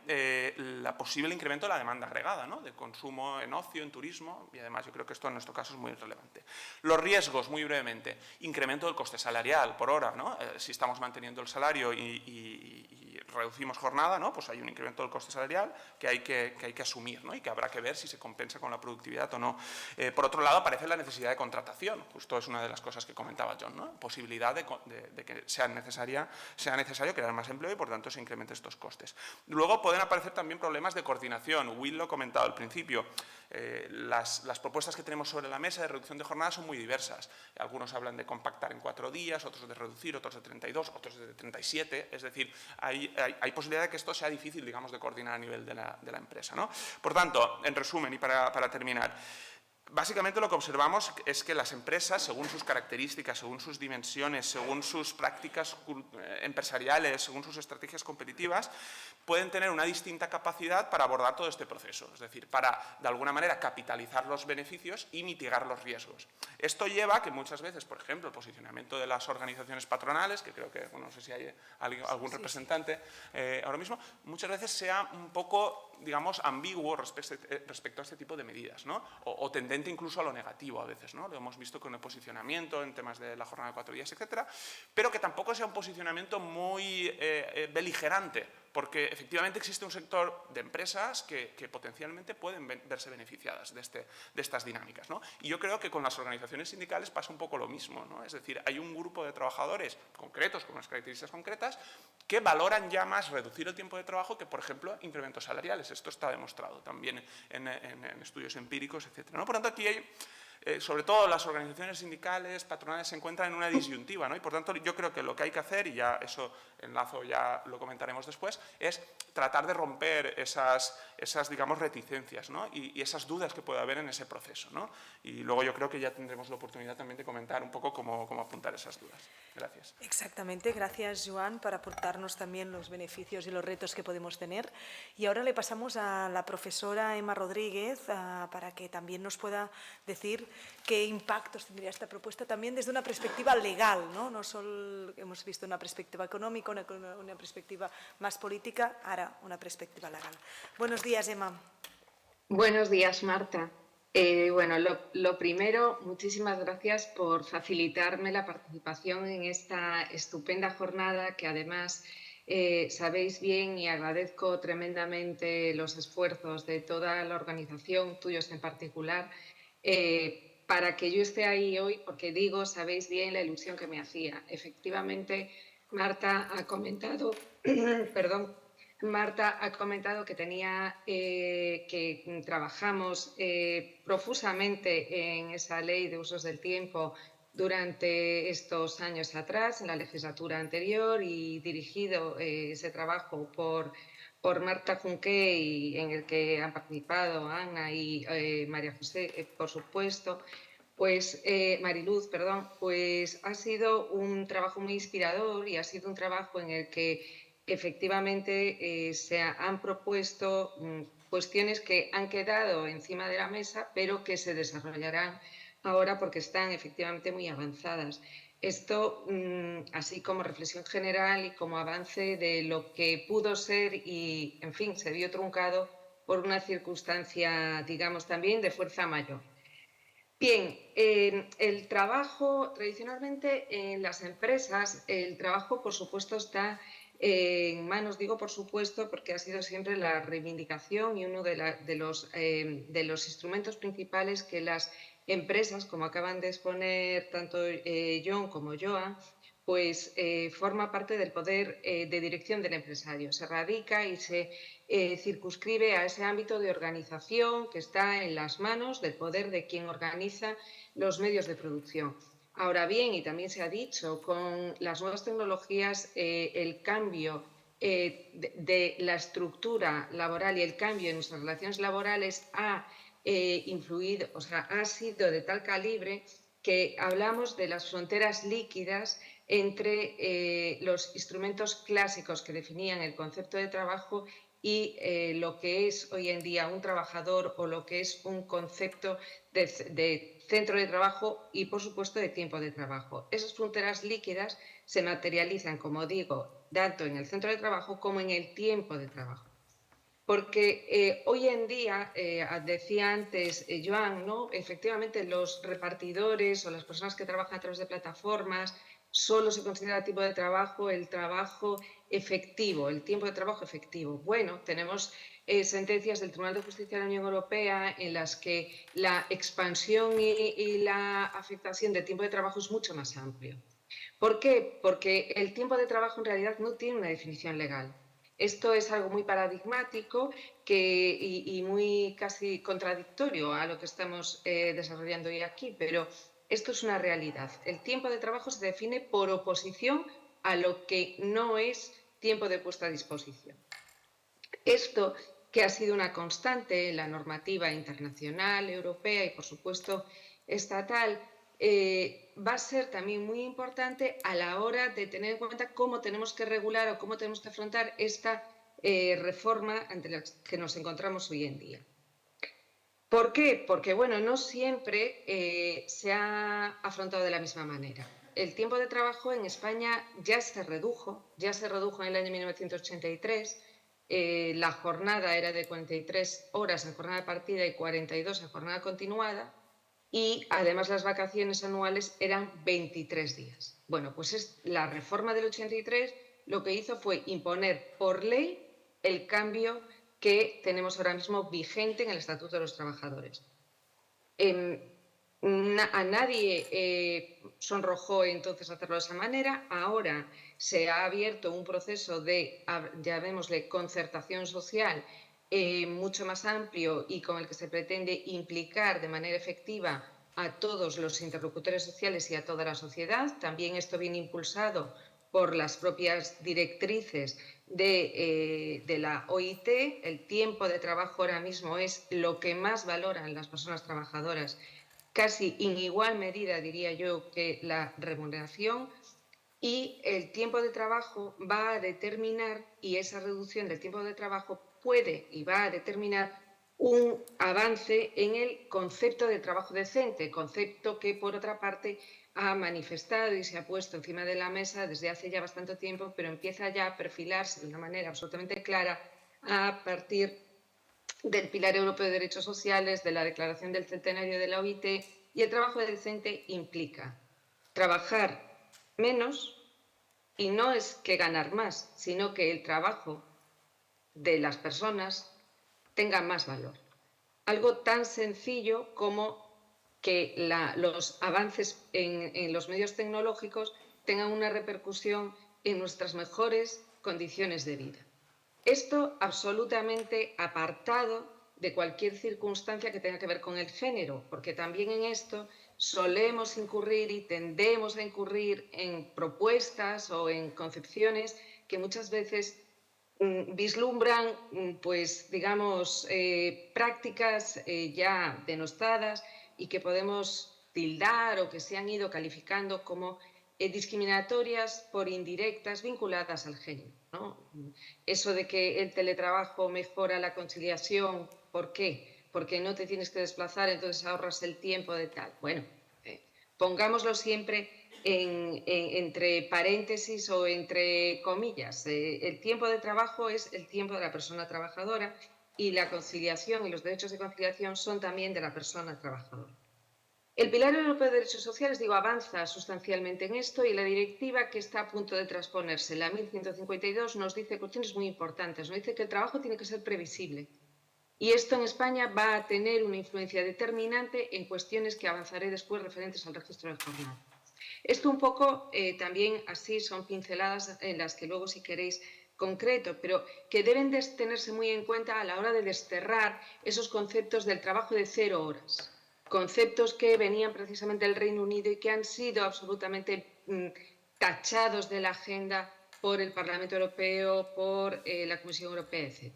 la posible incremento de la demanda agregada, ¿no? De consumo en ocio, en turismo, y además yo creo que esto en nuestro caso es muy relevante. Los riesgos, muy brevemente, incremento del coste salarial por hora, ¿no? Si estamos manteniendo el salario y reducimos jornada, ¿no? Pues hay un incremento del coste salarial que hay que asumir, ¿no? Y que habrá que ver si se compensa con la productividad o no. Por otro lado, aparece la necesidad de contratación. Justo es una de las cosas que comentaba John, ¿no? Posibilidad de que sea necesario crear más empleo y, por tanto, se incrementen estos costes. Luego pueden aparecer también problemas de coordinación. Will lo ha comentado al principio. Las propuestas que tenemos sobre la mesa de reducción de jornada son muy diversas. Algunos hablan de compactar en 4 días, otros de reducir, otros de 32, otros de 37. Es decir, hay posibilidad de que esto sea difícil, digamos, de coordinar a nivel de la empresa, ¿no? Por tanto, en resumen y para terminar, básicamente lo que observamos es que las empresas, según sus características, según sus dimensiones, según sus prácticas empresariales, según sus estrategias competitivas, pueden tener una distinta capacidad para abordar todo este proceso, es decir, para, de alguna manera, capitalizar los beneficios y mitigar los riesgos. Esto lleva a que muchas veces, por ejemplo, el posicionamiento de las organizaciones patronales, que creo que, bueno, no sé si hay algún representante ahora mismo, muchas veces sea un poco, digamos, ambiguo respecto a este tipo de medidas, ¿no? O tendente incluso a lo negativo a veces, ¿no? Lo hemos visto con el posicionamiento en temas de la jornada de 4 días, etcétera, pero que tampoco sea un posicionamiento muy beligerante, porque efectivamente existe un sector de empresas que potencialmente pueden verse beneficiadas de estas dinámicas, ¿no? Y yo creo que con las organizaciones sindicales pasa un poco lo mismo, ¿no? Es decir, hay un grupo de trabajadores concretos, con unas características concretas, que valoran ya más reducir el tiempo de trabajo que, por ejemplo, incrementos salariales. Esto está demostrado también en estudios empíricos, etcétera, ¿no? Por tanto, aquí hay, sobre todo las organizaciones sindicales, patronales, se encuentran en una disyuntiva, ¿no? Y por tanto yo creo que lo que hay que hacer, y ya eso enlazo, ya lo comentaremos después, es tratar de romper esas digamos, reticencias, ¿no? y esas dudas que puede haber en ese proceso, ¿no? Y luego yo creo que ya tendremos la oportunidad también de comentar un poco cómo apuntar esas dudas. Gracias. Exactamente, gracias Joan por aportarnos también los beneficios y los retos que podemos tener. Y ahora le pasamos a la profesora Emma Rodríguez para que también nos pueda decir qué impactos tendría esta propuesta también desde una perspectiva legal, ¿no? No solo hemos visto una perspectiva económica, una perspectiva más política, ahora una perspectiva legal. Buenos días, Emma. Buenos días, Marta. Bueno, lo primero, muchísimas gracias por facilitarme la participación en esta estupenda jornada que además sabéis bien y agradezco tremendamente los esfuerzos de toda la organización, tuyos en particular, para que yo esté ahí hoy, porque sabéis bien la ilusión que me hacía. Efectivamente, Marta ha comentado, perdón, Marta ha comentado que que trabajamos profusamente en esa ley de usos del tiempo durante estos años atrás, en la legislatura anterior, y dirigido ese trabajo por Marta Junqué, y en el que han participado Ana y María José, por supuesto. Mariluz, perdón, pues ha sido un trabajo muy inspirador y ha sido un trabajo en el que efectivamente se han propuesto cuestiones que han quedado encima de la mesa, pero que se desarrollarán ahora porque están efectivamente muy avanzadas. Esto, así como reflexión general y como avance de lo que pudo ser y, en fin, se vio truncado por una circunstancia, digamos, también de fuerza mayor. Bien, el trabajo, tradicionalmente en las empresas, el trabajo, por supuesto, está en manos, digo por supuesto, porque ha sido siempre la reivindicación y uno de los instrumentos principales que las empresas, como acaban de exponer tanto John como Joan, pues forma parte del poder de dirección del empresario. Se radica y se circunscribe a ese ámbito de organización que está en las manos del poder de quien organiza los medios de producción. Ahora bien, y también se ha dicho, con las nuevas tecnologías, el cambio de la estructura laboral y el cambio en nuestras relaciones laborales ha influido, o sea, ha sido de tal calibre que hablamos de las fronteras líquidas entre los instrumentos clásicos que definían el concepto de trabajo y lo que es hoy en día un trabajador o lo que es un concepto de centro de trabajo y, por supuesto, de tiempo de trabajo. Esas fronteras líquidas se materializan, como digo, tanto en el centro de trabajo como en el tiempo de trabajo. Porque hoy en día, decía antes Joan, ¿no? Efectivamente los repartidores o las personas que trabajan a través de plataformas solo se considera tipo de trabajo el trabajo efectivo, el tiempo de trabajo efectivo. Bueno, tenemos sentencias del Tribunal de Justicia de la Unión Europea en las que la expansión y la afectación del tiempo de trabajo es mucho más amplio. ¿Por qué? Porque el tiempo de trabajo en realidad no tiene una definición legal. Esto es algo muy paradigmático y muy casi contradictorio a lo que estamos desarrollando hoy aquí, pero esto es una realidad. El tiempo de trabajo se define por oposición a lo que no es tiempo de puesta a disposición. Esto, que ha sido una constante en la normativa internacional, europea y, por supuesto, estatal, va a ser también muy importante a la hora de tener en cuenta cómo tenemos que regular o cómo tenemos que afrontar esta reforma ante la que nos encontramos hoy en día. ¿Por qué? Porque, bueno, no siempre se ha afrontado de la misma manera. El tiempo de trabajo en España ya se redujo en el año 1983. La jornada era de 43 horas en jornada partida y 42 en jornada continuada, y además las vacaciones anuales eran 23 días. Bueno, pues la reforma del 83 lo que hizo fue imponer por ley el cambio que tenemos ahora mismo vigente en el Estatuto de los Trabajadores. A nadie sonrojó entonces hacerlo de esa manera. Ahora se ha abierto un proceso de, llamémosle, concertación social mucho más amplio y con el que se pretende implicar de manera efectiva a todos los interlocutores sociales y a toda la sociedad. También esto viene impulsado por las propias directrices de la OIT. El tiempo de trabajo ahora mismo es lo que más valoran las personas trabajadoras, casi en igual medida, diría yo, que la remuneración, y el tiempo de trabajo va a determinar, y esa reducción del tiempo de trabajo puede y va a determinar un avance en el concepto de trabajo decente, concepto que, por otra parte, ha manifestado y se ha puesto encima de la mesa desde hace ya bastante tiempo, pero empieza ya a perfilarse de una manera absolutamente clara a partir del Pilar Europeo de Derechos Sociales, de la Declaración del Centenario de la OIT. Y el trabajo decente implica trabajar menos, y no es que ganar más, sino que el trabajo de las personas tenga más valor. Algo tan sencillo como que los avances en los medios tecnológicos tengan una repercusión en nuestras mejores condiciones de vida. Esto absolutamente apartado de cualquier circunstancia que tenga que ver con el género, porque también en esto solemos incurrir y tendemos a incurrir en propuestas o en concepciones que muchas veces vislumbran, pues digamos, prácticas ya denostadas y que podemos tildar o que se han ido calificando como discriminatorias por indirectas vinculadas al género, ¿no? Eso de que el teletrabajo mejora la conciliación, ¿por qué? Porque no te tienes que desplazar, entonces ahorras el tiempo de tal. Bueno, pongámoslo siempre entre paréntesis o entre comillas. El tiempo de trabajo es el tiempo de la persona trabajadora, y la conciliación y los derechos de conciliación son también de la persona trabajadora. El Pilar Europeo de Derechos Sociales, digo, avanza sustancialmente en esto, y la directiva que está a punto de transponerse, la 1152, nos dice cuestiones muy importantes. Nos dice que el trabajo tiene que ser previsible. Y esto en España va a tener una influencia determinante en cuestiones que avanzaré después referentes al registro de jornada. Esto un poco también así son pinceladas en las que luego, si queréis, concreto, pero que deben tenerse muy en cuenta a la hora de desterrar esos conceptos del trabajo de 0 horas. conceptos que venían precisamente del Reino Unido y que han sido absolutamente tachados de la agenda por el Parlamento Europeo, por la Comisión Europea, etc.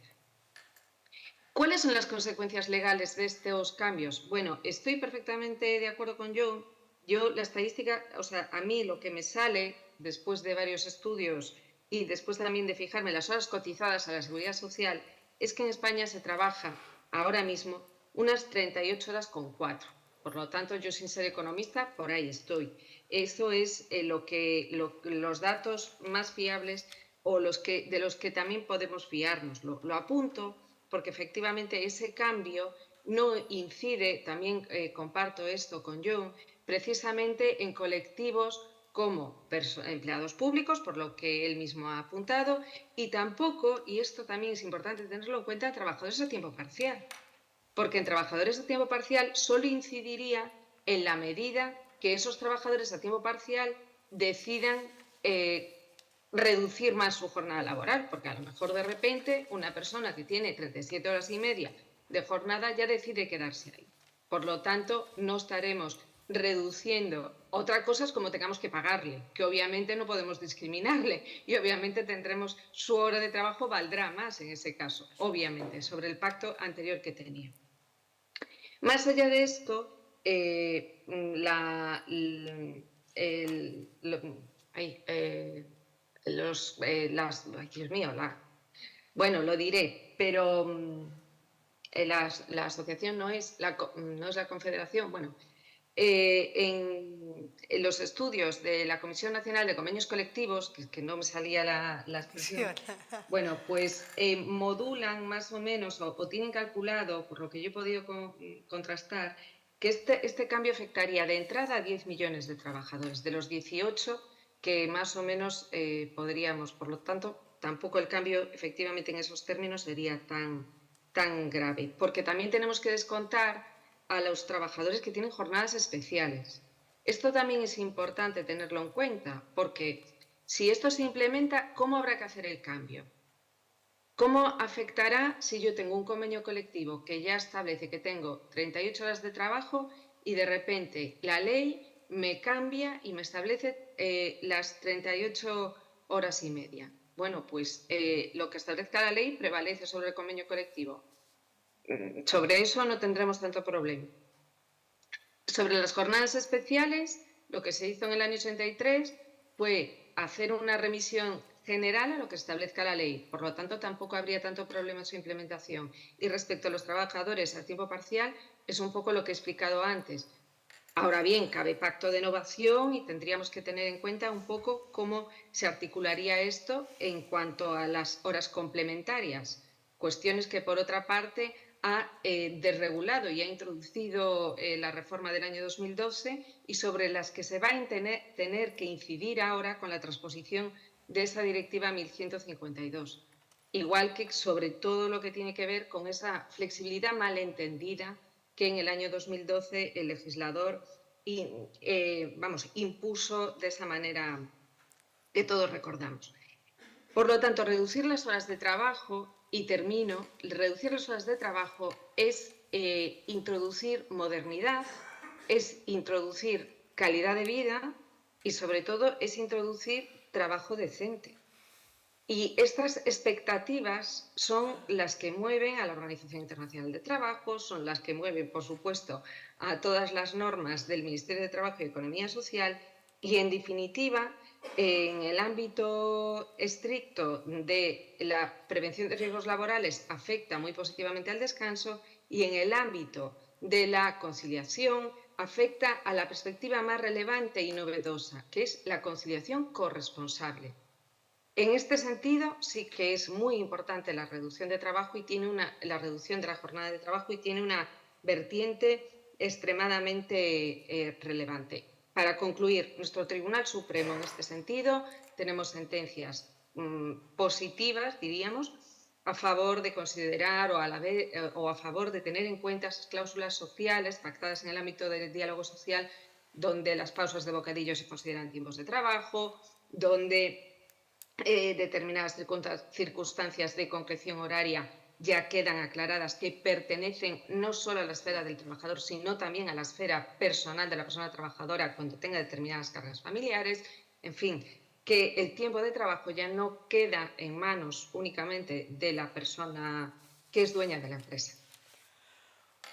¿Cuáles son las consecuencias legales de estos cambios? Bueno, estoy perfectamente de acuerdo con John. Yo, la estadística, o sea, a mí lo que me sale después de varios estudios y después también de fijarme las horas cotizadas a la Seguridad Social, es que en España se trabaja ahora mismo unas 38 horas con 4. Por lo tanto, yo sin ser economista, por ahí estoy. Eso es los datos más fiables o de los que también podemos fiarnos. Lo apunto porque efectivamente ese cambio no incide, también comparto esto con John, precisamente en colectivos como empleados públicos, por lo que él mismo ha apuntado, y tampoco, y esto también es importante tenerlo en cuenta, trabajadores a tiempo parcial, porque en trabajadores a tiempo parcial solo incidiría en la medida que esos trabajadores a tiempo parcial decidan reducir más su jornada laboral, porque a lo mejor de repente una persona que tiene 37 horas y media de jornada ya decide quedarse ahí. Por lo tanto, no estaremos reduciendo. Otra cosa es como tengamos que pagarle, que obviamente no podemos discriminarle y obviamente tendremos su hora de trabajo valdrá más en ese caso, obviamente, sobre el pacto anterior que tenía. Más allá de esto, bueno, lo diré, pero la asociación no es la confederación. Bueno, en los estudios de la Comisión Nacional de Convenios Colectivos, que no me salía la expresión, bueno, pues modulan más o menos o tienen calculado, por lo que yo he podido contrastar, que este cambio afectaría de entrada a 10 millones de trabajadores, de los 18 que más o menos podríamos, por lo tanto, tampoco el cambio efectivamente en esos términos sería tan grave, porque también tenemos que descontar a los trabajadores que tienen jornadas especiales. Esto también es importante tenerlo en cuenta, porque si esto se implementa, ¿cómo habrá que hacer el cambio? ¿Cómo afectará si yo tengo un convenio colectivo que ya establece que tengo 38 horas de trabajo y de repente la ley me cambia y me establece las 38 horas y media? Bueno, pues lo que establezca la ley prevalece sobre el convenio colectivo. Sobre eso no tendremos tanto problema. Sobre las jornadas especiales, lo que se hizo en el año 83 fue hacer una remisión general a lo que establezca la ley. Por lo tanto, tampoco habría tanto problema en su implementación. Y respecto a los trabajadores a tiempo parcial, es un poco lo que he explicado antes. Ahora bien, cabe pacto de innovación y tendríamos que tener en cuenta un poco cómo se articularía esto en cuanto a las horas complementarias. Cuestiones que, por otra parte, ha desregulado y ha introducido la reforma del año 2012 y sobre las que se va a tener que incidir ahora con la transposición de esa directiva 1152. Igual que sobre todo lo que tiene que ver con esa flexibilidad malentendida que en el año 2012 el legislador impuso de esa manera que todos recordamos. Por lo tanto, reducir las horas de trabajo, y termino, reducir las horas de trabajo es introducir modernidad, es introducir calidad de vida y sobre todo es introducir trabajo decente. Y estas expectativas son las que mueven a la Organización Internacional de Trabajo, son las que mueven, por supuesto, a todas las normas del Ministerio de Trabajo y Economía Social y, en definitiva, en el ámbito estricto de la prevención de riesgos laborales afecta muy positivamente al descanso y en el ámbito de la conciliación afecta a la perspectiva más relevante y novedosa, que es la conciliación corresponsable. En este sentido, sí que es muy importante la reducción de trabajo y la reducción de la jornada de trabajo y tiene una vertiente extremadamente relevante. Para concluir, nuestro Tribunal Supremo en este sentido tenemos sentencias positivas, diríamos, a favor de considerar o a favor de tener en cuenta esas cláusulas sociales pactadas en el ámbito del diálogo social, donde las pausas de bocadillo se consideran tiempos de trabajo, donde determinadas circunstancias de concreción horaria ya quedan aclaradas, que pertenecen no solo a la esfera del trabajador, sino también a la esfera personal de la persona trabajadora cuando tenga determinadas cargas familiares, en fin, que el tiempo de trabajo ya no queda en manos únicamente de la persona que es dueña de la empresa.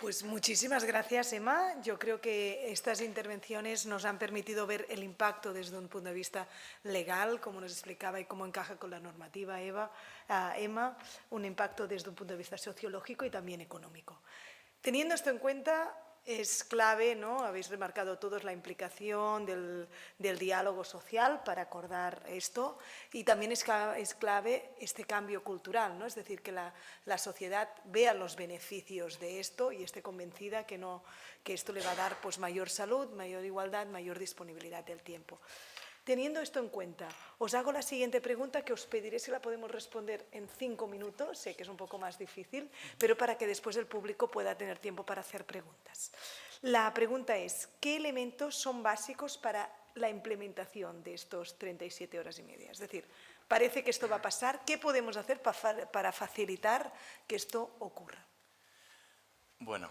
Pues muchísimas gracias, Emma. Yo creo que estas intervenciones nos han permitido ver el impacto desde un punto de vista legal, como nos explicaba, y cómo encaja con la normativa Emma, un impacto desde un punto de vista sociológico y también económico. Teniendo esto en cuenta, es clave, ¿no? Habéis remarcado todos la implicación del diálogo social para acordar esto, y también es clave este cambio cultural, ¿no? Es decir, que la sociedad vea los beneficios de esto y esté convencida que esto le va a dar pues, mayor salud, mayor igualdad, mayor disponibilidad del tiempo. Teniendo esto en cuenta, os hago la siguiente pregunta, que os pediré si la podemos responder en 5 minutos, sé que es un poco más difícil, pero para que después el público pueda tener tiempo para hacer preguntas. La pregunta es, ¿qué elementos son básicos para la implementación de estos 37 horas y media? Es decir, parece que esto va a pasar, ¿qué podemos hacer para facilitar que esto ocurra? Bueno,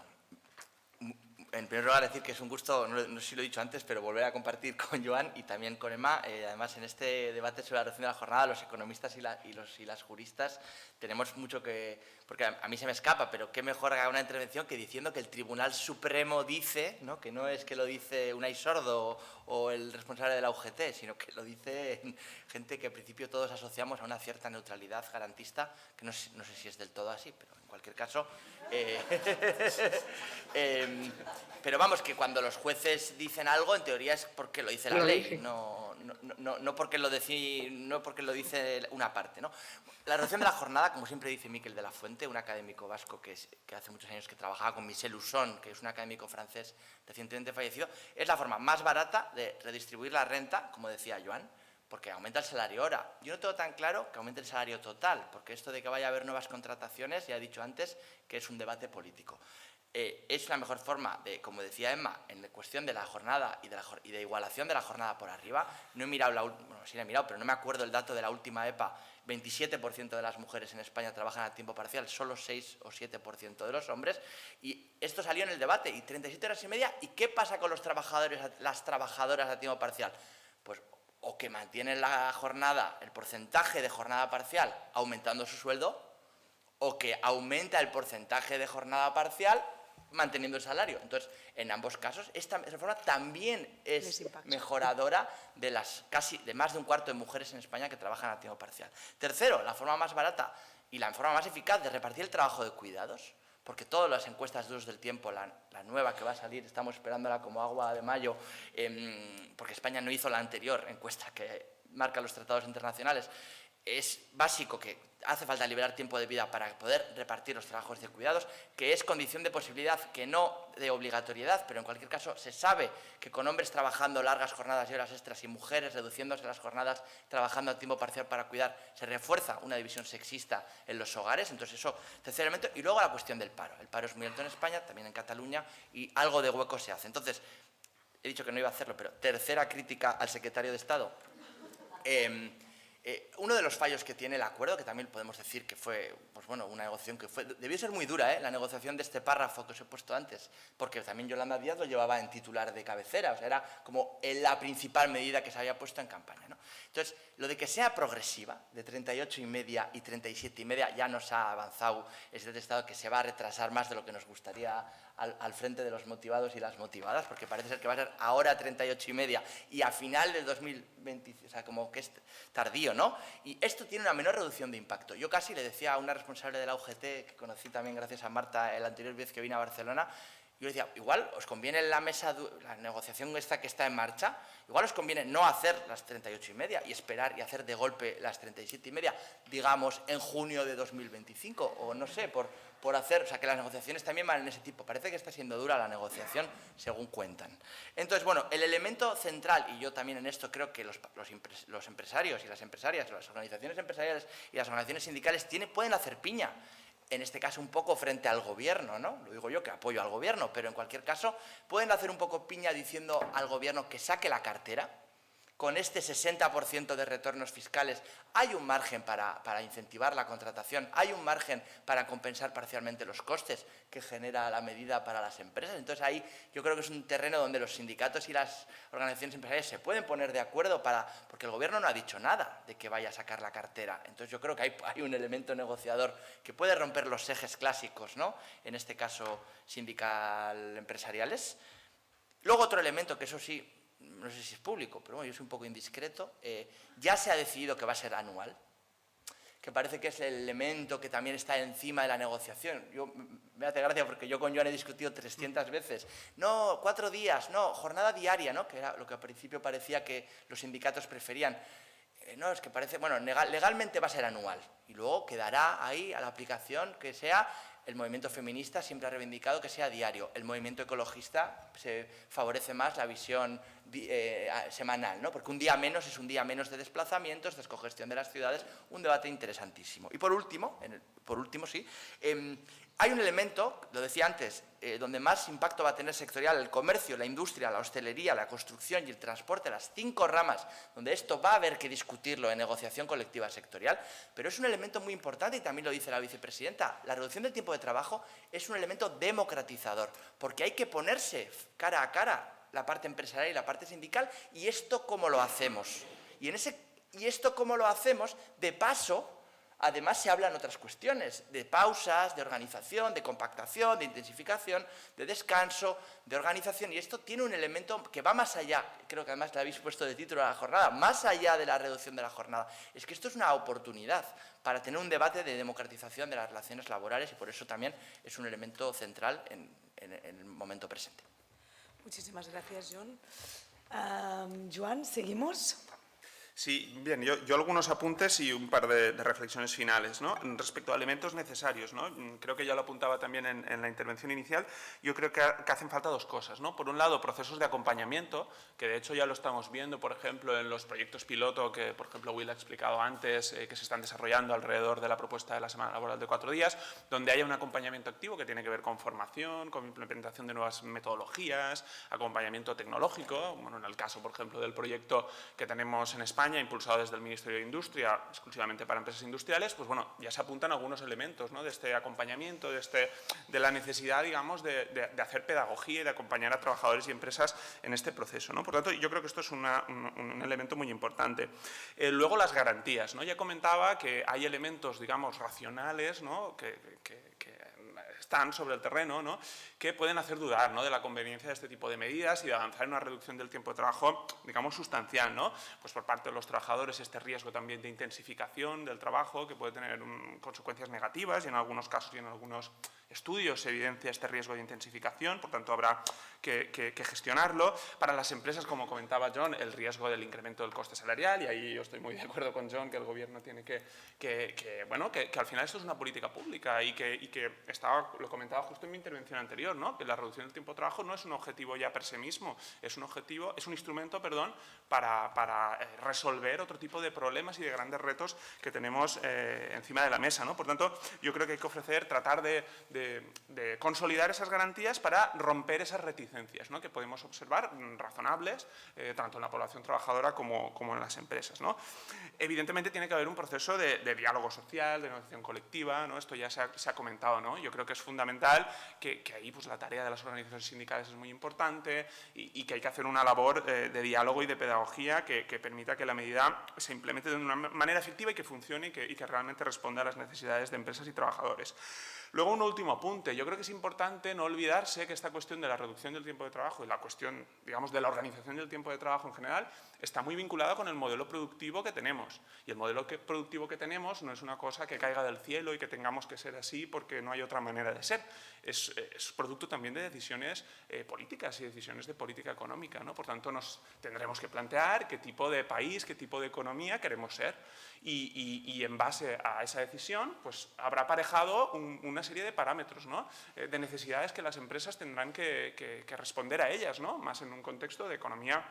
en primer lugar, decir que es un gusto, no sé si lo he dicho antes, pero volver a compartir con Joan y también con Emma. Además, en este debate sobre la reducción de la jornada, los economistas y las juristas tenemos mucho que... Porque a mí se me escapa, pero qué mejor haga una intervención que diciendo que el Tribunal Supremo dice, ¿no? Que no es que lo dice Unai Sordo o el responsable de la UGT, sino que lo dice gente que al principio todos asociamos a una cierta neutralidad garantista, que no sé si es del todo así, pero en cualquier caso... pero vamos, que cuando los jueces dicen algo, en teoría es porque lo dice la ley, no porque lo dice una parte, ¿no? La reducción de la jornada, como siempre dice Miquel de la Fuente, un académico vasco que hace muchos años que trabajaba con Michel Usson, que es un académico francés recientemente fallecido, es la forma más barata de redistribuir la renta, como decía Joan, porque aumenta el salario hora. Yo no tengo tan claro que aumente el salario total, porque esto de que vaya a haber nuevas contrataciones, ya he dicho antes, que es un debate político. Es la mejor forma de, como decía Emma, en la cuestión de la jornada y de igualación de la jornada por arriba. No he mirado, bueno, sí la he mirado, pero no me acuerdo el dato de la última EPA. 27% de las mujeres en España trabajan a tiempo parcial, solo 6 o 7% de los hombres. Y esto salió en el debate, y 37 horas y media. ¿Y qué pasa con los trabajadores, las trabajadoras a tiempo parcial? Pues o que mantienen la jornada, el porcentaje de jornada parcial aumentando su sueldo, o que aumenta el porcentaje de jornada parcial manteniendo el salario. Entonces, en ambos casos, esta reforma también es mejoradora de más de un cuarto de mujeres en España que trabajan a tiempo parcial. Tercero, la forma más barata y la forma más eficaz de repartir el trabajo de cuidados, porque todas las encuestas de uso del tiempo, la nueva que va a salir, estamos esperándola como agua de mayo, porque España no hizo la anterior encuesta que marca los tratados internacionales. Es básico que hace falta liberar tiempo de vida para poder repartir los trabajos de cuidados, que es condición de posibilidad, que no de obligatoriedad, pero en cualquier caso se sabe que con hombres trabajando largas jornadas y horas extras y mujeres reduciéndose las jornadas trabajando a tiempo parcial para cuidar, se refuerza una división sexista en los hogares. Entonces eso, tercer elemento. Y luego la cuestión del paro. El paro es muy alto en España, también en Cataluña, y algo de hueco se hace. Entonces, he dicho que no iba a hacerlo, pero tercera crítica al secretario de Estado. Uno de los fallos que tiene el acuerdo, que también podemos decir que fue, pues bueno, una negociación que debió ser muy dura, la negociación de este párrafo que os he puesto antes, porque también Yolanda Díaz lo llevaba en titular de cabecera, o sea, era como la principal medida que se había puesto en campaña, ¿no? Entonces, lo de que sea progresiva, de 38 y media y 37 y media, ya nos ha avanzado ese detestado que se va a retrasar más de lo que nos gustaría al frente de los motivados y las motivadas, porque parece ser que va a ser ahora 38 y media y a final del 2020, o sea, como que es tardío, ¿no? Y esto tiene una menor reducción de impacto. Yo casi le decía a una responsable de la UGT, que conocí también gracias a Marta el anterior vez que vine a Barcelona, yo le decía, igual os conviene la negociación esta que está en marcha, igual os conviene no hacer las 38 y media y esperar y hacer de golpe las 37 y media, digamos, en junio de 2025, o no sé, por hacer, o sea, que las negociaciones también van en ese tipo. Parece que está siendo dura la negociación, según cuentan. Entonces, bueno, el elemento central, y yo también en esto creo que los empresarios y las empresarias, las organizaciones empresariales y las organizaciones sindicales pueden hacer piña, en este caso un poco frente al gobierno, ¿no? Lo digo yo, que apoyo al gobierno, pero en cualquier caso pueden hacer un poco piña diciendo al gobierno que saque la cartera, con este 60% de retornos fiscales, hay un margen para incentivar la contratación, hay un margen para compensar parcialmente los costes que genera la medida para las empresas. Entonces, ahí yo creo que es un terreno donde los sindicatos y las organizaciones empresariales se pueden poner de acuerdo porque el Gobierno no ha dicho nada de que vaya a sacar la cartera. Entonces, yo creo que hay un elemento negociador que puede romper los ejes clásicos, ¿no?, en este caso sindical empresariales. Luego, otro elemento que eso sí, no sé si es público, pero bueno, yo soy un poco indiscreto, ya se ha decidido que va a ser anual, que parece que es el elemento que también está encima de la negociación. Me hace gracia porque yo con Joan he discutido 300 veces. No, 4 días, no, jornada diaria, ¿no?, que era lo que al principio parecía que los sindicatos preferían. No, es que parece, bueno, legalmente va a ser anual y luego quedará ahí a la aplicación que sea. El movimiento feminista siempre ha reivindicado que sea diario. El movimiento ecologista se favorece más la visión semanal, ¿no?, porque un día menos es un día menos de desplazamientos, descongestión de las ciudades, un debate interesantísimo. Y por último, hay un elemento, lo decía antes, donde más impacto va a tener sectorial: el comercio, la industria, la hostelería, la construcción y el transporte, las 5 ramas donde esto va a haber que discutirlo en negociación colectiva sectorial, pero es un elemento muy importante y también lo dice la vicepresidenta. La reducción del tiempo de trabajo es un elemento democratizador, porque hay que ponerse cara a cara la parte empresarial y la parte sindical, y esto cómo lo hacemos. Y esto cómo lo hacemos, de paso, además se hablan otras cuestiones, de pausas, de organización, de compactación, de intensificación, de descanso, de organización, y esto tiene un elemento que va más allá, creo que además le habéis puesto de título a la jornada, más allá de la reducción de la jornada. Es que esto es una oportunidad para tener un debate de democratización de las relaciones laborales y por eso también es un elemento central en el momento presente. Muchísimas gracias, John. Joan, ¿seguimos? Sí, bien, yo algunos apuntes y un par de reflexiones finales, ¿no? Respecto a elementos necesarios, ¿no? Creo que ya lo apuntaba también en la intervención inicial. Yo creo que hacen falta 2 cosas, ¿no? Por un lado, procesos de acompañamiento, que de hecho ya lo estamos viendo, por ejemplo, en los proyectos piloto que, por ejemplo, Will ha explicado antes, que se están desarrollando alrededor de la propuesta de la semana laboral de 4 días, donde haya un acompañamiento activo que tiene que ver con formación, con implementación de nuevas metodologías, acompañamiento tecnológico. Bueno, en el caso, por ejemplo, del proyecto que tenemos en España, impulsado desde el Ministerio de Industria, exclusivamente para empresas industriales, pues bueno, ya se apuntan algunos elementos, ¿no?, de este acompañamiento, de la necesidad, digamos, de hacer pedagogía y de acompañar a trabajadores y empresas en este proceso, ¿no? Por tanto, yo creo que esto es un elemento muy importante. Luego, las garantías, ¿no? Ya comentaba que hay elementos, digamos, racionales, ¿no?, que están sobre el terreno, ¿no?, que pueden hacer dudar, ¿no?, de la conveniencia de este tipo de medidas y de avanzar en una reducción del tiempo de trabajo, digamos, sustancial, ¿no? Pues por parte de los trabajadores este riesgo también de intensificación del trabajo que puede tener consecuencias negativas y en algunos casos y en algunos estudios se evidencia este riesgo de intensificación, por tanto habrá que gestionarlo. Para las empresas, como comentaba John, el riesgo del incremento del coste salarial, y ahí yo estoy muy de acuerdo con John, que el Gobierno tiene que al final esto es una política pública y que lo comentaba justo en mi intervención anterior, ¿no?, que la reducción del tiempo de trabajo no es un objetivo ya per se mismo, es un instrumento, para resolver otro tipo de problemas y de grandes retos que tenemos encima de la mesa, ¿no? Por tanto, yo creo que hay que tratar de consolidar esas garantías para romper esas reticencias, ¿no?, que podemos observar, razonables, tanto en la población trabajadora como en las empresas, ¿no? Evidentemente tiene que haber un proceso de diálogo social, de negociación colectiva, ¿no? Esto ya se ha comentado, ¿no? Yo creo que es fundamental que ahí pues, la tarea de las organizaciones sindicales es muy importante y que hay que hacer una labor de diálogo y de pedagogía que permita que la medida se implemente de una manera efectiva y que funcione y que realmente responda a las necesidades de empresas y trabajadores. Luego, un último apunte. Yo creo que es importante no olvidarse que esta cuestión de la reducción del tiempo de trabajo y la cuestión, digamos, de la organización del tiempo de trabajo en general está muy vinculada con el modelo productivo que tenemos. Y el modelo productivo que tenemos no es una cosa que caiga del cielo y que tengamos que ser así porque no hay otra manera de ser. Es producto también de decisiones políticas y decisiones de política económica, ¿no? Por tanto, nos tendremos que plantear qué tipo de país, qué tipo de economía queremos ser. Y en base a esa decisión, pues habrá aparejado una serie de parámetros, ¿no?, de necesidades que las empresas tendrán que responder a ellas, ¿no?, más en un contexto de economía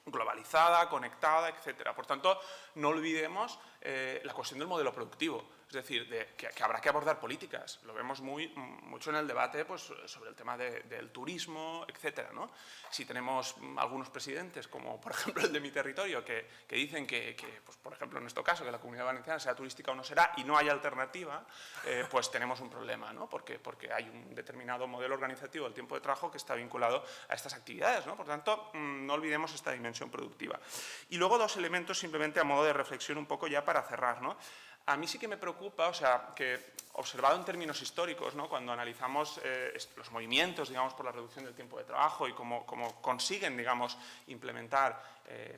globalizada, conectada, etcétera. Por tanto, no olvidemos la cuestión del modelo productivo. Es decir, que habrá que abordar políticas. Lo vemos mucho en el debate pues, sobre el tema del turismo, etcétera, ¿no? Si tenemos algunos presidentes, como por ejemplo el de mi territorio, que dicen que pues, por ejemplo en nuestro caso, que la Comunidad Valenciana sea turística o no será y no hay alternativa, pues tenemos un problema, ¿no? Porque hay un determinado modelo organizativo del tiempo de trabajo que está vinculado a estas actividades, ¿no? Por tanto, no olvidemos esta dimensión productiva. Y luego dos elementos simplemente a modo de reflexión un poco ya para cerrar, ¿no? A mí sí que me preocupa, o sea, que observado en términos históricos, ¿no? Cuando analizamos los movimientos, digamos, por la reducción del tiempo de trabajo y cómo consiguen, digamos, implementar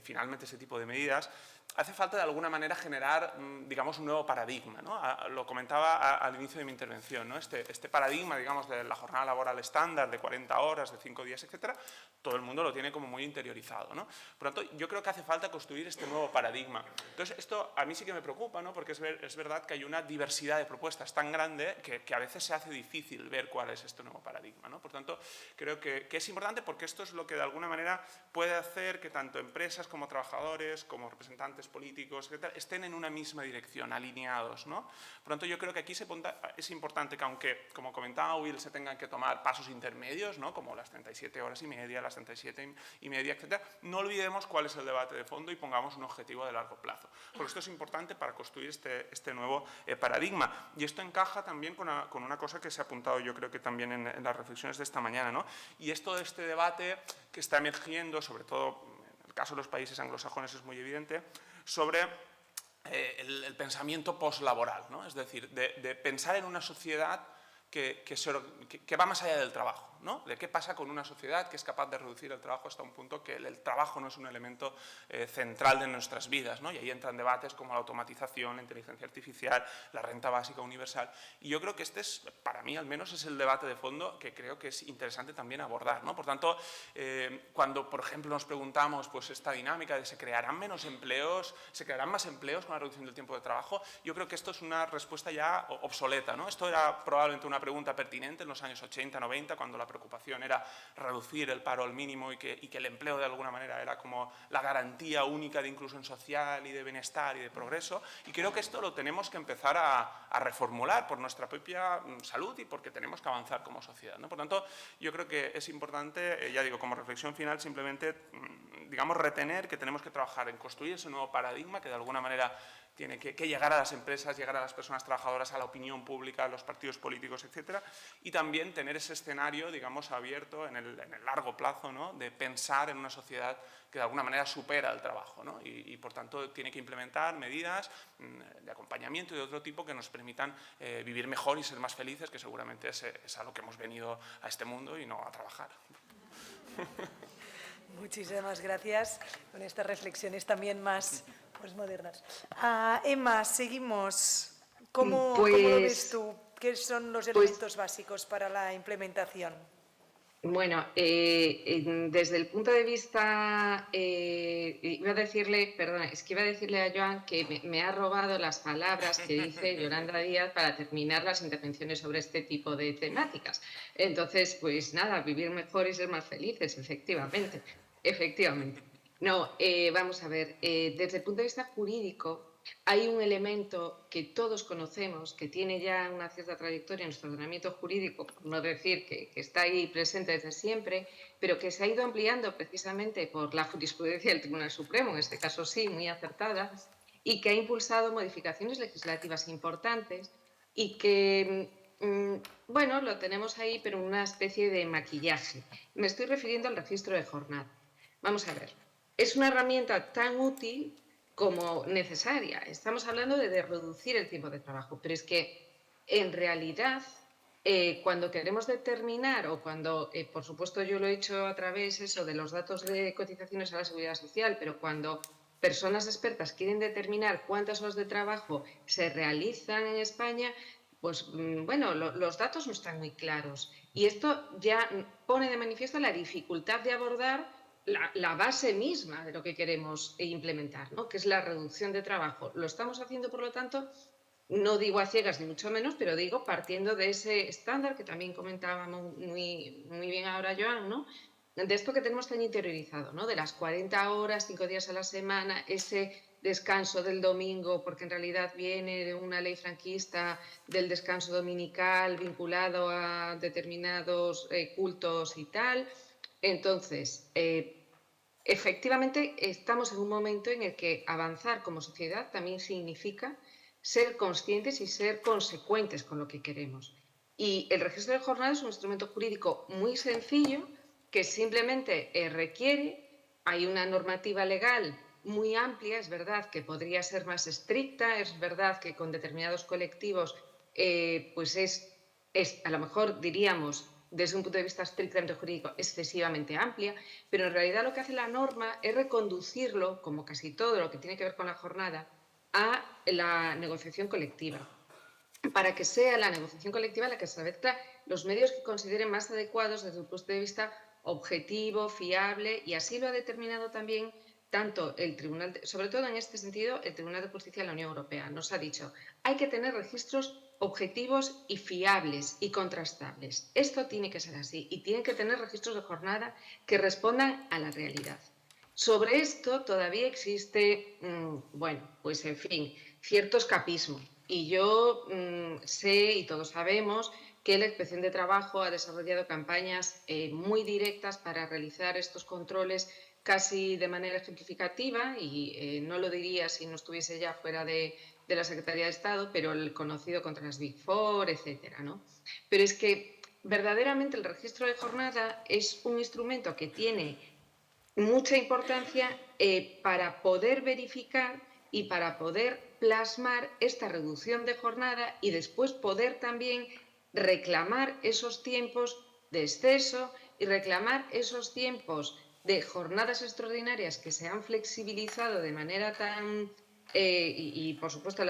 finalmente ese tipo de medidas, hace falta de alguna manera generar, digamos, un nuevo paradigma, ¿no? Lo comentaba al inicio de mi intervención, ¿no? Este paradigma, digamos, de la jornada laboral estándar de 40 horas, de 5 días, etcétera, todo el mundo lo tiene como muy interiorizado, ¿no? Por lo tanto, yo creo que hace falta construir este nuevo paradigma. Entonces, esto a mí sí que me preocupa, ¿no? Porque es verdad que hay una diversidad de propuestas tan grande que a veces se hace difícil ver cuál es este nuevo paradigma, ¿no? Por tanto, creo que es importante porque esto es lo que de alguna manera puede hacer que tanto empresas como trabajadores, como representantes políticos, etcétera, estén en una misma dirección, alineados, ¿no? Por lo tanto, yo creo que aquí es importante que, aunque, como comentaba Will, se tengan que tomar pasos intermedios, ¿no? Como las 37 horas y media, las 37 y media, etcétera, no olvidemos cuál es el debate de fondo y pongamos un objetivo de largo plazo. Porque esto es importante para construir este nuevo paradigma. Y esto encaja también con una cosa que se ha apuntado yo creo que también en las reflexiones de esta mañana, ¿no? Y esto de este debate que está emergiendo, sobre todo en el caso de los países anglosajones es muy evidente, sobre el pensamiento postlaboral, ¿no? Es decir, de pensar en una sociedad que va más allá del trabajo, ¿no? De qué pasa con una sociedad que es capaz de reducir el trabajo hasta un punto que el trabajo no es un elemento central de nuestras vidas, ¿no? Y ahí entran debates como la automatización, la inteligencia artificial, la renta básica universal. Y yo creo que para mí al menos, es el debate de fondo que creo que es interesante también abordar, ¿no? Por tanto, cuando, por ejemplo, nos preguntamos pues, esta dinámica de ¿se crearán menos empleos? ¿Se crearán más empleos con la reducción del tiempo de trabajo? Yo creo que esto es una respuesta ya obsoleta, ¿no? Esto era probablemente una pregunta pertinente en los años 80, 90, cuando la preocupación era reducir el paro al mínimo y que el empleo de alguna manera era como la garantía única de inclusión social y de bienestar y de progreso. Y creo que esto lo tenemos que empezar a reformular por nuestra propia salud y porque tenemos que avanzar como sociedad, ¿no? Por tanto, yo creo que es importante, ya digo, como reflexión final, simplemente, digamos, retener que tenemos que trabajar en construir ese nuevo paradigma que de alguna manera tiene que llegar a las empresas, llegar a las personas trabajadoras, a la opinión pública, a los partidos políticos, etcétera, y también tener ese escenario, digamos, abierto en el largo plazo, ¿no? De pensar en una sociedad que de alguna manera supera el trabajo, ¿no? Y por tanto tiene que implementar medidas de acompañamiento y de otro tipo que nos permitan vivir mejor y ser más felices, que seguramente es a lo que hemos venido a este mundo y no a trabajar. Muchísimas gracias con estas reflexiones también más modernas. Emma, seguimos. ¿Cómo lo ves tú? ¿Qué son los elementos básicos para la implementación? Bueno, desde el punto de vista, iba a decirle a Joan que me ha robado las palabras que dice Yolanda Díaz para terminar las intervenciones sobre este tipo de temáticas. Entonces, pues nada, vivir mejor y ser más felices, efectivamente. No, vamos a ver, desde el punto de vista jurídico, hay un elemento que todos conocemos, que tiene ya una cierta trayectoria en nuestro ordenamiento jurídico, por no decir que está ahí presente desde siempre, pero que se ha ido ampliando precisamente por la jurisprudencia del Tribunal Supremo, en este caso sí, muy acertada, y que ha impulsado modificaciones legislativas importantes y que, bueno, lo tenemos ahí, pero una especie de maquillaje. Me estoy refiriendo al registro de jornada. Vamos a ver, es una herramienta tan útil como necesaria. Estamos hablando de reducir el tiempo de trabajo, pero es que en realidad cuando queremos determinar o cuando, por supuesto yo lo he hecho a través de los datos de cotizaciones a la Seguridad Social, pero cuando personas expertas quieren determinar cuántas horas de trabajo se realizan en España, pues bueno, los datos no están muy claros. Y esto ya pone de manifiesto la dificultad de abordar la base misma de lo que queremos implementar, ¿no? Que es la reducción de trabajo. Lo estamos haciendo, por lo tanto, no digo a ciegas ni mucho menos, pero digo partiendo de ese estándar que también comentaba muy bien ahora Joan, ¿no? De esto que tenemos tan interiorizado, ¿no? De las 40 horas, 5 días a la semana, ese descanso del domingo, porque en realidad viene de una ley franquista del descanso dominical vinculado a determinados cultos y tal. Entonces, efectivamente, estamos en un momento en el que avanzar como sociedad también significa ser conscientes y ser consecuentes con lo que queremos. Y el registro de jornada es un instrumento jurídico muy sencillo que simplemente requiere, hay una normativa legal muy amplia, es verdad que podría ser más estricta, es verdad que con determinados colectivos pues es a lo mejor diríamos desde un punto de vista estrictamente jurídico excesivamente amplia, pero en realidad lo que hace la norma es reconducirlo, como casi todo lo que tiene que ver con la jornada, a la negociación colectiva, para que sea la negociación colectiva la que establezca los medios que consideren más adecuados desde un punto de vista objetivo, fiable, y así lo ha determinado también tanto el Tribunal, sobre todo en este sentido, el Tribunal de Justicia de la Unión Europea. Nos ha dicho, hay que tener registros objetivos y fiables y contrastables. Esto tiene que ser así y tienen que tener registros de jornada que respondan a la realidad. Sobre esto todavía existe, bueno, pues en fin, cierto escapismo. Y yo sé, y todos sabemos, que la Inspección de Trabajo ha desarrollado campañas muy directas para realizar estos controles casi de manera ejemplificativa, y no lo diría si no estuviese ya fuera de la Secretaría de Estado, pero el conocido contra las Big Four, etcétera, ¿no? Pero es que verdaderamente el registro de jornada es un instrumento que tiene mucha importancia para poder verificar y para poder plasmar esta reducción de jornada y después poder también reclamar esos tiempos de exceso y reclamar esos tiempos de jornadas extraordinarias que se han flexibilizado de manera tan... y por supuesto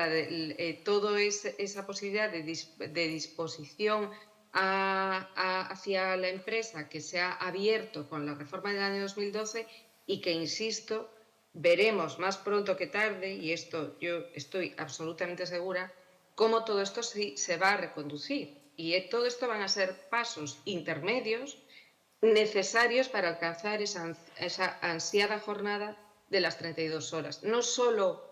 todo esa posibilidad de disposición hacia la empresa que se ha abierto con la reforma del año 2012 y que, insisto, veremos más pronto que tarde, y esto yo estoy absolutamente segura, cómo todo esto sí se va a reconducir. Y todo esto van a ser pasos intermedios necesarios para alcanzar esa ansiada jornada de las 32 horas. No solo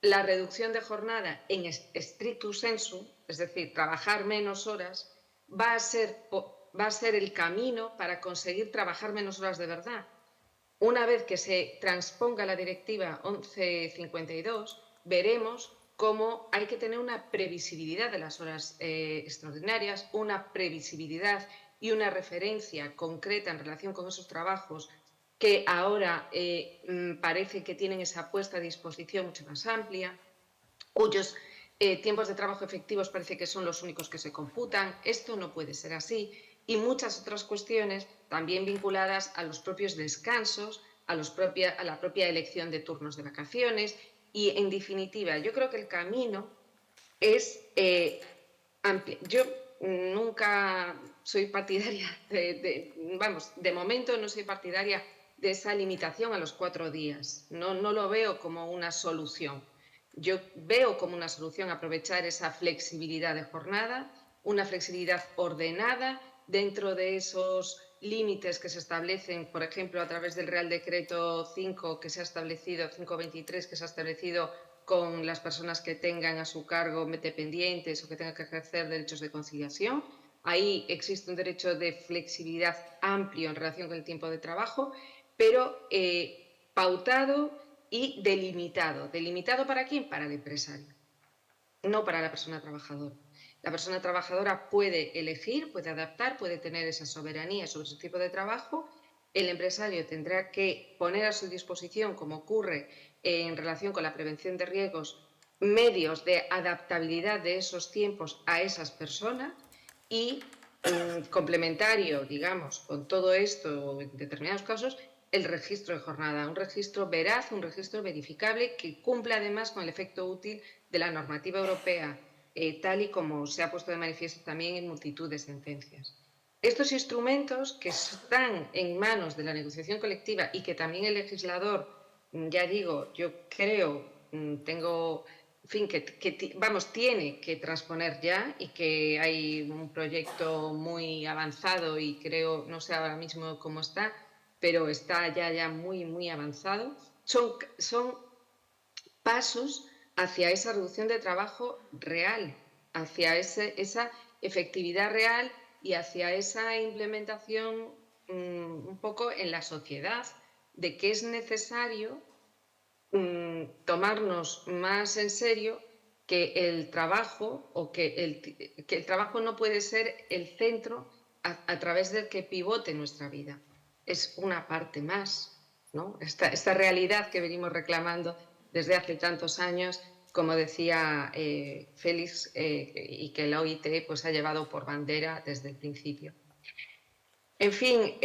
la reducción de jornada en stricto sensu, es decir, trabajar menos horas, va a ser el camino para conseguir trabajar menos horas de verdad. Una vez que se transponga la Directiva 1152, veremos cómo hay que tener una previsibilidad de las horas extraordinarias, una previsibilidad y una referencia concreta en relación con esos trabajos que ahora parece que tienen esa puesta a disposición mucho más amplia, cuyos tiempos de trabajo efectivos parece que son los únicos que se computan. Esto no puede ser así. Y muchas otras cuestiones también vinculadas a los propios descansos, a la propia elección de turnos de vacaciones y, en definitiva, yo creo que el camino es amplio. Yo nunca soy partidaria de momento no soy partidaria de esa limitación a los 4 días. No lo veo como una solución. Yo veo como una solución aprovechar esa flexibilidad de jornada, una flexibilidad ordenada dentro de esos límites que se establecen, por ejemplo, a través del Real Decreto 5 que se ha establecido, 523, que se ha establecido con las personas que tengan a su cargo dependientes o que tengan que ejercer derechos de conciliación. Ahí existe un derecho de flexibilidad amplio en relación con el tiempo de trabajo, pero pautado y delimitado. ¿Delimitado para quién? Para el empresario, no para la persona trabajadora. La persona trabajadora puede elegir, puede adaptar, puede tener esa soberanía sobre su tipo de trabajo. El empresario tendrá que poner a su disposición, como ocurre en relación con la prevención de riesgos, medios de adaptabilidad de esos tiempos a esas personas y complementario, digamos, con todo esto en determinados casos, el registro de jornada, un registro veraz, un registro verificable que cumpla además con el efecto útil de la normativa europea, tal y como se ha puesto de manifiesto también en multitud de sentencias. Estos instrumentos que están en manos de la negociación colectiva y que también el legislador, ya digo, yo creo, tengo, en fin, tiene que transponer ya, y que hay un proyecto muy avanzado y creo, no sé ahora mismo cómo está, pero está ya muy, muy avanzado. Son pasos hacia esa reducción de trabajo real, hacia esa efectividad real y hacia esa implementación un poco en la sociedad de que es necesario tomarnos más en serio que el trabajo que el trabajo no puede ser el centro a través del que pivote nuestra vida. Es una parte más, ¿no? Esta realidad que venimos reclamando desde hace tantos años, como decía Félix, y que la OIT pues, ha llevado por bandera desde el principio. En fin,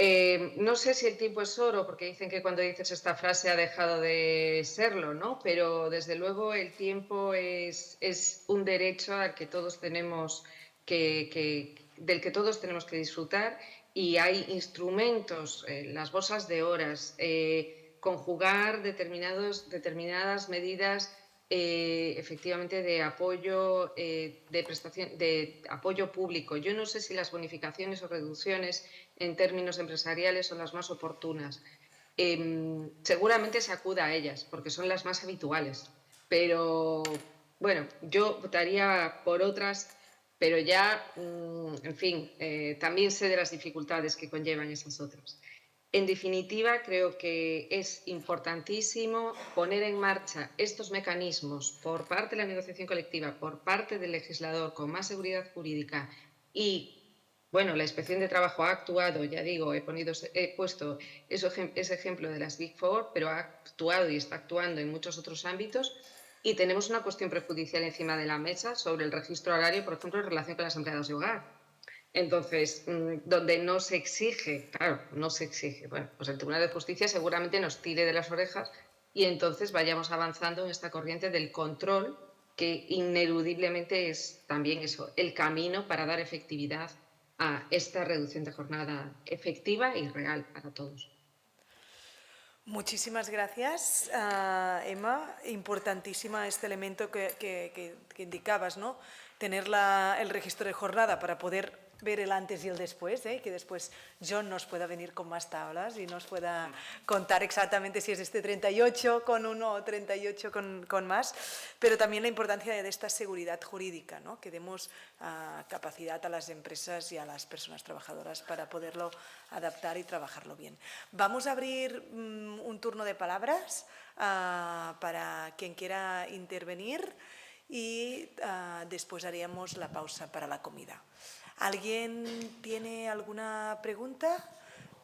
no sé si el tiempo es oro, porque dicen que cuando dices esta frase ha dejado de serlo, ¿no? Pero desde luego el tiempo es un derecho al que todos tenemos del que todos tenemos que disfrutar, y hay instrumentos, las bolsas de horas, conjugar determinadas medidas efectivamente de apoyo, de apoyo público. Yo no sé si las bonificaciones o reducciones en términos empresariales son las más oportunas. Seguramente se acuda a ellas porque son las más habituales, pero bueno, yo votaría por otras, pero ya, en fin, también sé de las dificultades que conllevan esas otras. En definitiva, creo que es importantísimo poner en marcha estos mecanismos por parte de la negociación colectiva, por parte del legislador, con más seguridad jurídica. Y, bueno, la Inspección de Trabajo ha actuado, ya digo, he puesto ese ejemplo de las Big Four, pero ha actuado y está actuando en muchos otros ámbitos. Y tenemos una cuestión prejudicial encima de la mesa sobre el registro horario, por ejemplo, en relación con las empleadas de hogar. Entonces, donde no se exige, claro, no se exige, bueno, pues el Tribunal de Justicia seguramente nos tire de las orejas y entonces vayamos avanzando en esta corriente del control, que ineludiblemente es también eso, el camino para dar efectividad a esta reducción de jornada efectiva y real para todos. Muchísimas gracias, Emma. Importantísima este elemento que indicabas, ¿no? Tener el registro de jornada para poder ver el antes y el después, que después John nos pueda venir con más tablas y nos pueda contar exactamente si es este 38 con 1 o 38 con más, pero también la importancia de esta seguridad jurídica, ¿no? Que demos capacidad a las empresas y a las personas trabajadoras para poderlo adaptar y trabajarlo bien. Vamos a abrir un turno de palabras para quien quiera intervenir y después haríamos la pausa para la comida. ¿Alguien tiene alguna pregunta?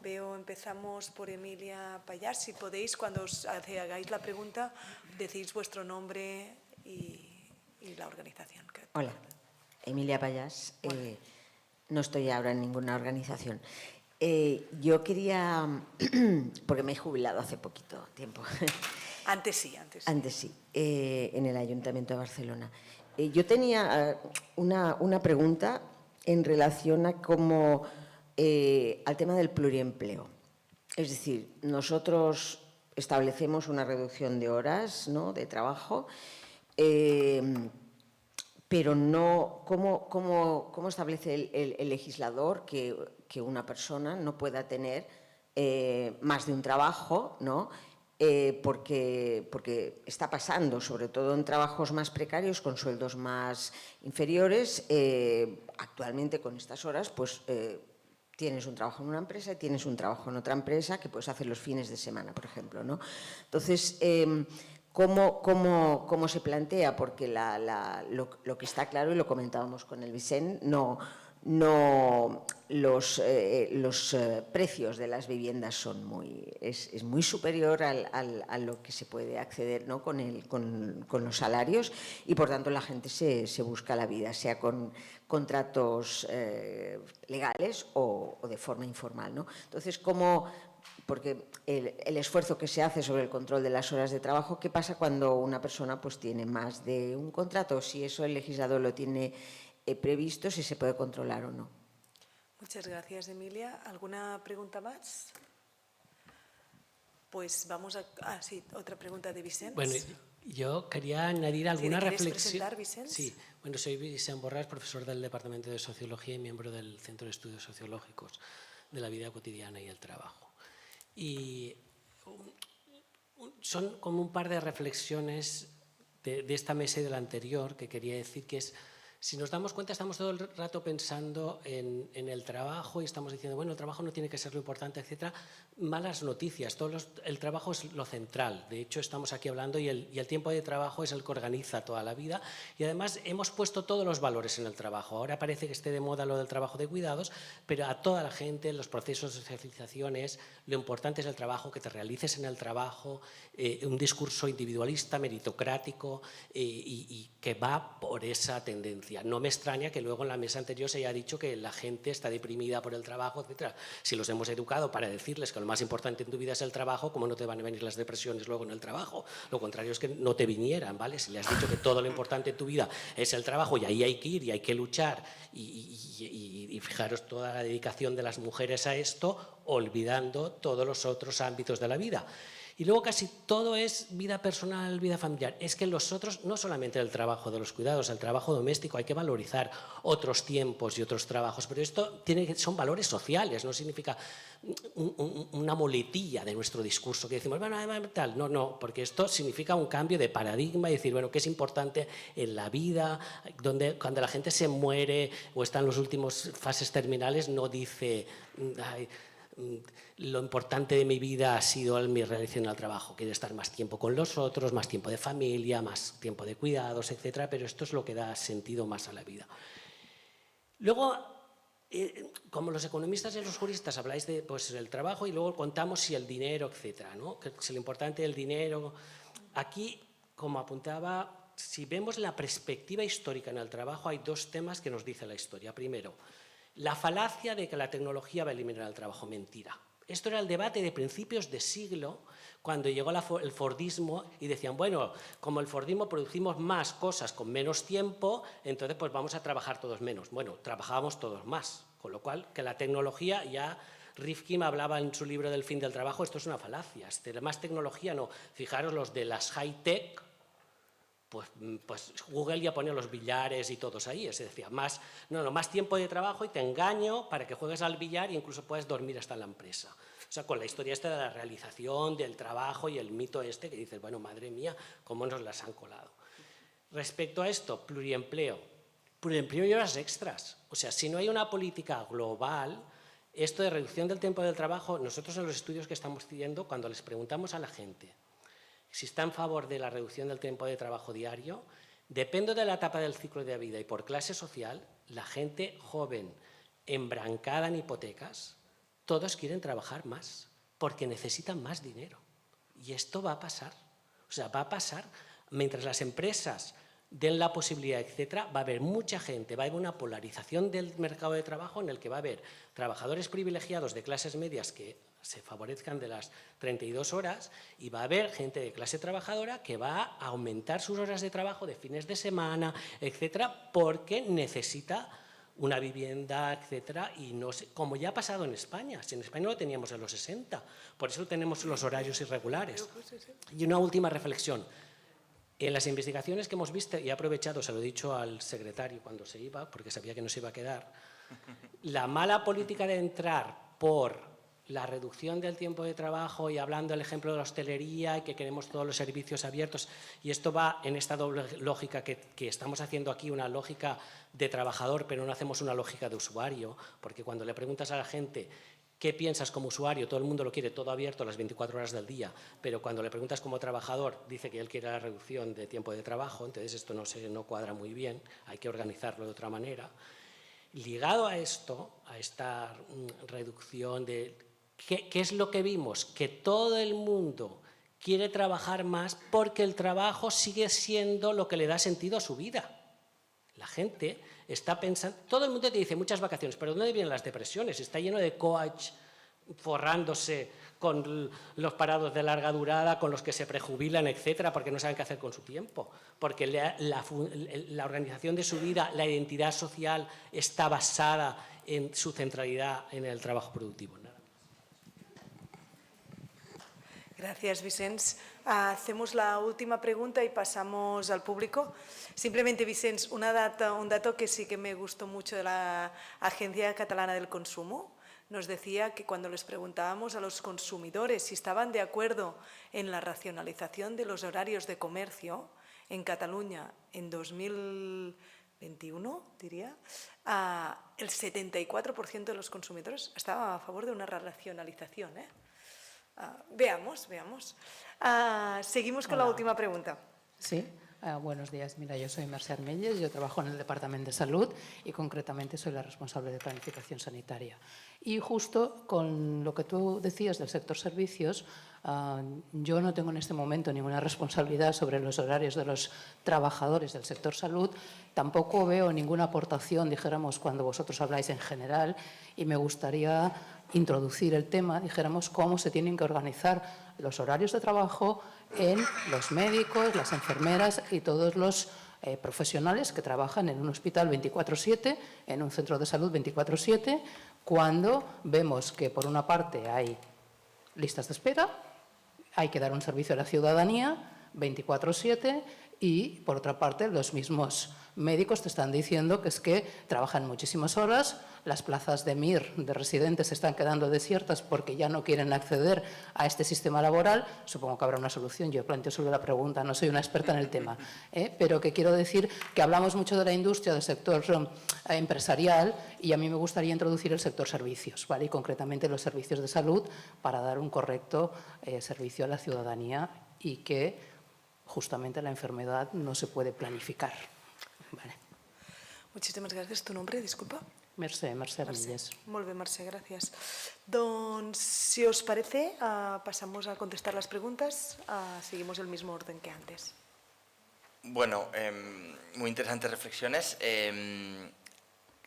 Veo, empezamos por Emilia Payás. Si podéis, cuando os hagáis la pregunta, decís vuestro nombre y la organización. Hola, Emilia Payás. No estoy ahora en ninguna organización. Yo quería, porque me he jubilado hace poquito tiempo. Antes sí. Antes sí, en el Ayuntamiento de Barcelona. Yo tenía una pregunta en relación a al tema del pluriempleo. Es decir, nosotros establecemos una reducción de horas, ¿no?, de trabajo, pero no, ¿cómo establece el legislador que una persona no pueda tener más de un trabajo, ¿no? Porque está pasando, sobre todo en trabajos más precarios, con sueldos más inferiores, actualmente con estas horas, pues tienes un trabajo en una empresa y tienes un trabajo en otra empresa que puedes hacer los fines de semana, por ejemplo, ¿no? Entonces, ¿cómo se plantea? Porque lo que está claro, y lo comentábamos con el Vicent, los precios de las viviendas es muy superior a lo que se puede acceder, ¿no?, con los salarios, y por tanto la gente se busca la vida, sea con contratos legales o de forma informal, ¿no? Entonces, porque el esfuerzo que se hace sobre el control de las horas de trabajo, ¿qué pasa cuando una persona pues tiene más de un contrato? Si eso el legislador lo tiene previsto, si se puede controlar o no. Muchas gracias, Emilia. ¿Alguna pregunta más? Pues vamos a... sí, otra pregunta de Vicent. Bueno, yo quería añadir alguna reflexión. ¿Presentar, Vicent? Sí, bueno, soy Vicent Borràs, profesor del Departamento de Sociología y miembro del Centro de Estudios Sociológicos de la Vida Cotidiana y el Trabajo. Y son como un par de reflexiones de esta mesa y de la anterior, que quería decir que es, si nos damos cuenta, estamos todo el rato pensando en el trabajo y estamos diciendo, bueno, el trabajo no tiene que ser lo importante, etcétera. Malas noticias, el trabajo es lo central. De hecho, estamos aquí hablando y el tiempo de trabajo es el que organiza toda la vida. Y además hemos puesto todos los valores en el trabajo. Ahora parece que esté de moda lo del trabajo de cuidados, pero a toda la gente, los procesos de socialización lo importante es el trabajo, que te realices en el trabajo, un discurso individualista, meritocrático y que va por esa tendencia. No me extraña que luego en la mesa anterior se haya dicho que la gente está deprimida por el trabajo, etcétera. Si los hemos educado para decirles que lo más importante en tu vida es el trabajo, ¿cómo no te van a venir las depresiones luego en el trabajo? Lo contrario es que no te vinieran, ¿vale? Si le has dicho que todo lo importante en tu vida es el trabajo y ahí hay que ir y hay que luchar y fijaros toda la dedicación de las mujeres a esto, olvidando todos los otros ámbitos de la vida. Y luego casi todo es vida personal, vida familiar. Es que los otros, no solamente el trabajo de los cuidados, el trabajo doméstico, hay que valorizar otros tiempos y otros trabajos, pero esto son valores sociales, no significa una muletilla de nuestro discurso que decimos, bueno, tal, no, porque esto significa un cambio de paradigma y decir, bueno, ¿qué es importante en la vida? Cuando la gente se muere o está en las últimas fases terminales, no dice, ay, lo importante de mi vida ha sido mi realización al trabajo, quiero estar más tiempo con los otros, más tiempo de familia, más tiempo de cuidados, etcétera, pero esto es lo que da sentido más a la vida. Luego, como los economistas y los juristas habláis de pues, el trabajo y luego contamos si el dinero, etcétera, ¿no? Que es lo importante del dinero. Aquí, como apuntaba, si vemos la perspectiva histórica en el trabajo, hay dos temas que nos dice la historia. Primero, la falacia de que la tecnología va a eliminar el trabajo. Mentira. Esto era el debate de principios de siglo, cuando llegó el Fordismo y decían, bueno, como el Fordismo producimos más cosas con menos tiempo, entonces pues vamos a trabajar todos menos. Bueno, trabajábamos todos más, con lo cual que la tecnología ya... Rifkin hablaba en su libro del fin del trabajo, esto es una falacia, más tecnología no. Fijaros los de las high-tech, pues Google ya pone los billares y todos ahí, es decir, más tiempo de trabajo y te engaño para que juegues al billar e incluso puedes dormir hasta en la empresa. O sea, con la historia esta de la realización, del trabajo y el mito este que dices, bueno, madre mía, cómo nos las han colado. Respecto a esto, pluriempleo y horas extras. O sea, si no hay una política global, esto de reducción del tiempo del trabajo, nosotros en los estudios que estamos haciendo, cuando les preguntamos a la gente si está en favor de la reducción del tiempo de trabajo diario, depende de la etapa del ciclo de vida y por clase social, la gente joven, embrancada en hipotecas, todos quieren trabajar más porque necesitan más dinero. Y esto va a pasar. O sea, va a pasar mientras las empresas den la posibilidad, etcétera, va a haber mucha gente, va a haber una polarización del mercado de trabajo en el que va a haber trabajadores privilegiados de clases medias que se favorezcan de las 32 horas y va a haber gente de clase trabajadora que va a aumentar sus horas de trabajo de fines de semana, etcétera, porque necesita una vivienda, etcétera, y no sé, como ya ha pasado en España. Si en España lo teníamos en los 60, por eso tenemos los horarios irregulares. Y una última reflexión. En las investigaciones que hemos visto, y he aprovechado, se lo he dicho al secretario cuando se iba, porque sabía que no se iba a quedar, la mala política de entrar por la reducción del tiempo de trabajo y hablando del ejemplo de la hostelería y que queremos todos los servicios abiertos, y esto va en esta doble lógica que estamos haciendo aquí, una lógica de trabajador, pero no hacemos una lógica de usuario, porque cuando le preguntas a la gente ¿qué piensas como usuario? Todo el mundo lo quiere todo abierto las 24 horas del día, pero cuando le preguntas como trabajador, dice que él quiere la reducción de tiempo de trabajo, entonces esto no cuadra muy bien, hay que organizarlo de otra manera. Ligado a esto, a esta reducción de... ¿Qué es lo que vimos? Que todo el mundo quiere trabajar más porque el trabajo sigue siendo lo que le da sentido a su vida. La gente está pensando, todo el mundo te dice muchas vacaciones, pero ¿dónde vienen las depresiones? Está lleno de coach forrándose con los parados de larga durada, con los que se prejubilan, etcétera, porque no saben qué hacer con su tiempo, porque la organización de su vida, la identidad social está basada en su centralidad en el trabajo productivo. Gracias, Vicens. Hacemos la última pregunta y pasamos al público. Simplemente, Vicens, un dato que sí que me gustó mucho de la Agencia Catalana del Consumo. Nos decía que cuando les preguntábamos a los consumidores si estaban de acuerdo en la racionalización de los horarios de comercio, En Cataluña, en 2021, diría, el 74% de los consumidores estaba a favor de una racionalización. Veamos. Seguimos con la última pregunta. Sí. Buenos días. Mira, yo soy Mercè Armelles, yo trabajo en el Departamento de Salud y concretamente soy la responsable de planificación sanitaria. Y justo con lo que tú decías del sector servicios, yo no tengo en este momento ninguna responsabilidad sobre los horarios de los trabajadores del sector salud, tampoco veo ninguna aportación, dijéramos, cuando vosotros habláis en general, y me gustaría introducir el tema, dijéramos, cómo se tienen que organizar los horarios de trabajo en los médicos, las enfermeras y todos los profesionales que trabajan en un hospital 24/7, en un centro de salud 24/7, cuando vemos que por una parte hay listas de espera, hay que dar un servicio a la ciudadanía 24/7 y por otra parte los mismos médicos te están diciendo que es que trabajan muchísimas horas, las plazas de MIR, de residentes, se están quedando desiertas porque ya no quieren acceder a este sistema laboral. Supongo que habrá una solución. Yo planteo sobre la pregunta, no soy una experta en el tema, pero que quiero decir que hablamos mucho de la industria, del sector empresarial, y a mí me gustaría introducir el sector servicios, ¿vale? Y concretamente los servicios de salud, para dar un correcto servicio a la ciudadanía y que justamente la enfermedad no se puede planificar. Vale. Muchísimas gracias. ¿Tu nombre, disculpa? Mercè Armelles. Molt bé, Mercè, gràcies. Doncs, si os parece, pasamos a contestar las preguntas. Seguimos el mismo orden que antes. Bueno, muy interesantes reflexiones.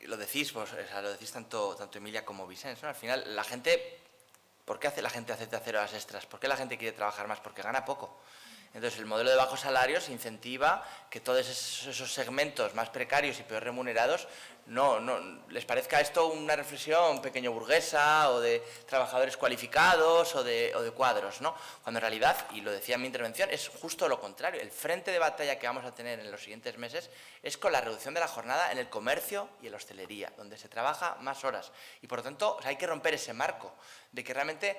Lo decís, lo decís tanto Emilia como Vicens, ¿no? Al final, la gente, ¿por qué la gente acepta hacer horas extras? ¿Por qué la gente quiere trabajar más? Porque gana poco. Entonces, el modelo de bajos salarios incentiva que todos esos segmentos más precarios y peor remunerados no les parezca esto una reflexión pequeño burguesa o de trabajadores cualificados o de cuadros, ¿no? Cuando en realidad, y lo decía en mi intervención, es justo lo contrario. El frente de batalla que vamos a tener en los siguientes meses es con la reducción de la jornada en el comercio y en la hostelería, donde se trabaja más horas. Y por lo tanto, hay que romper ese marco de que realmente...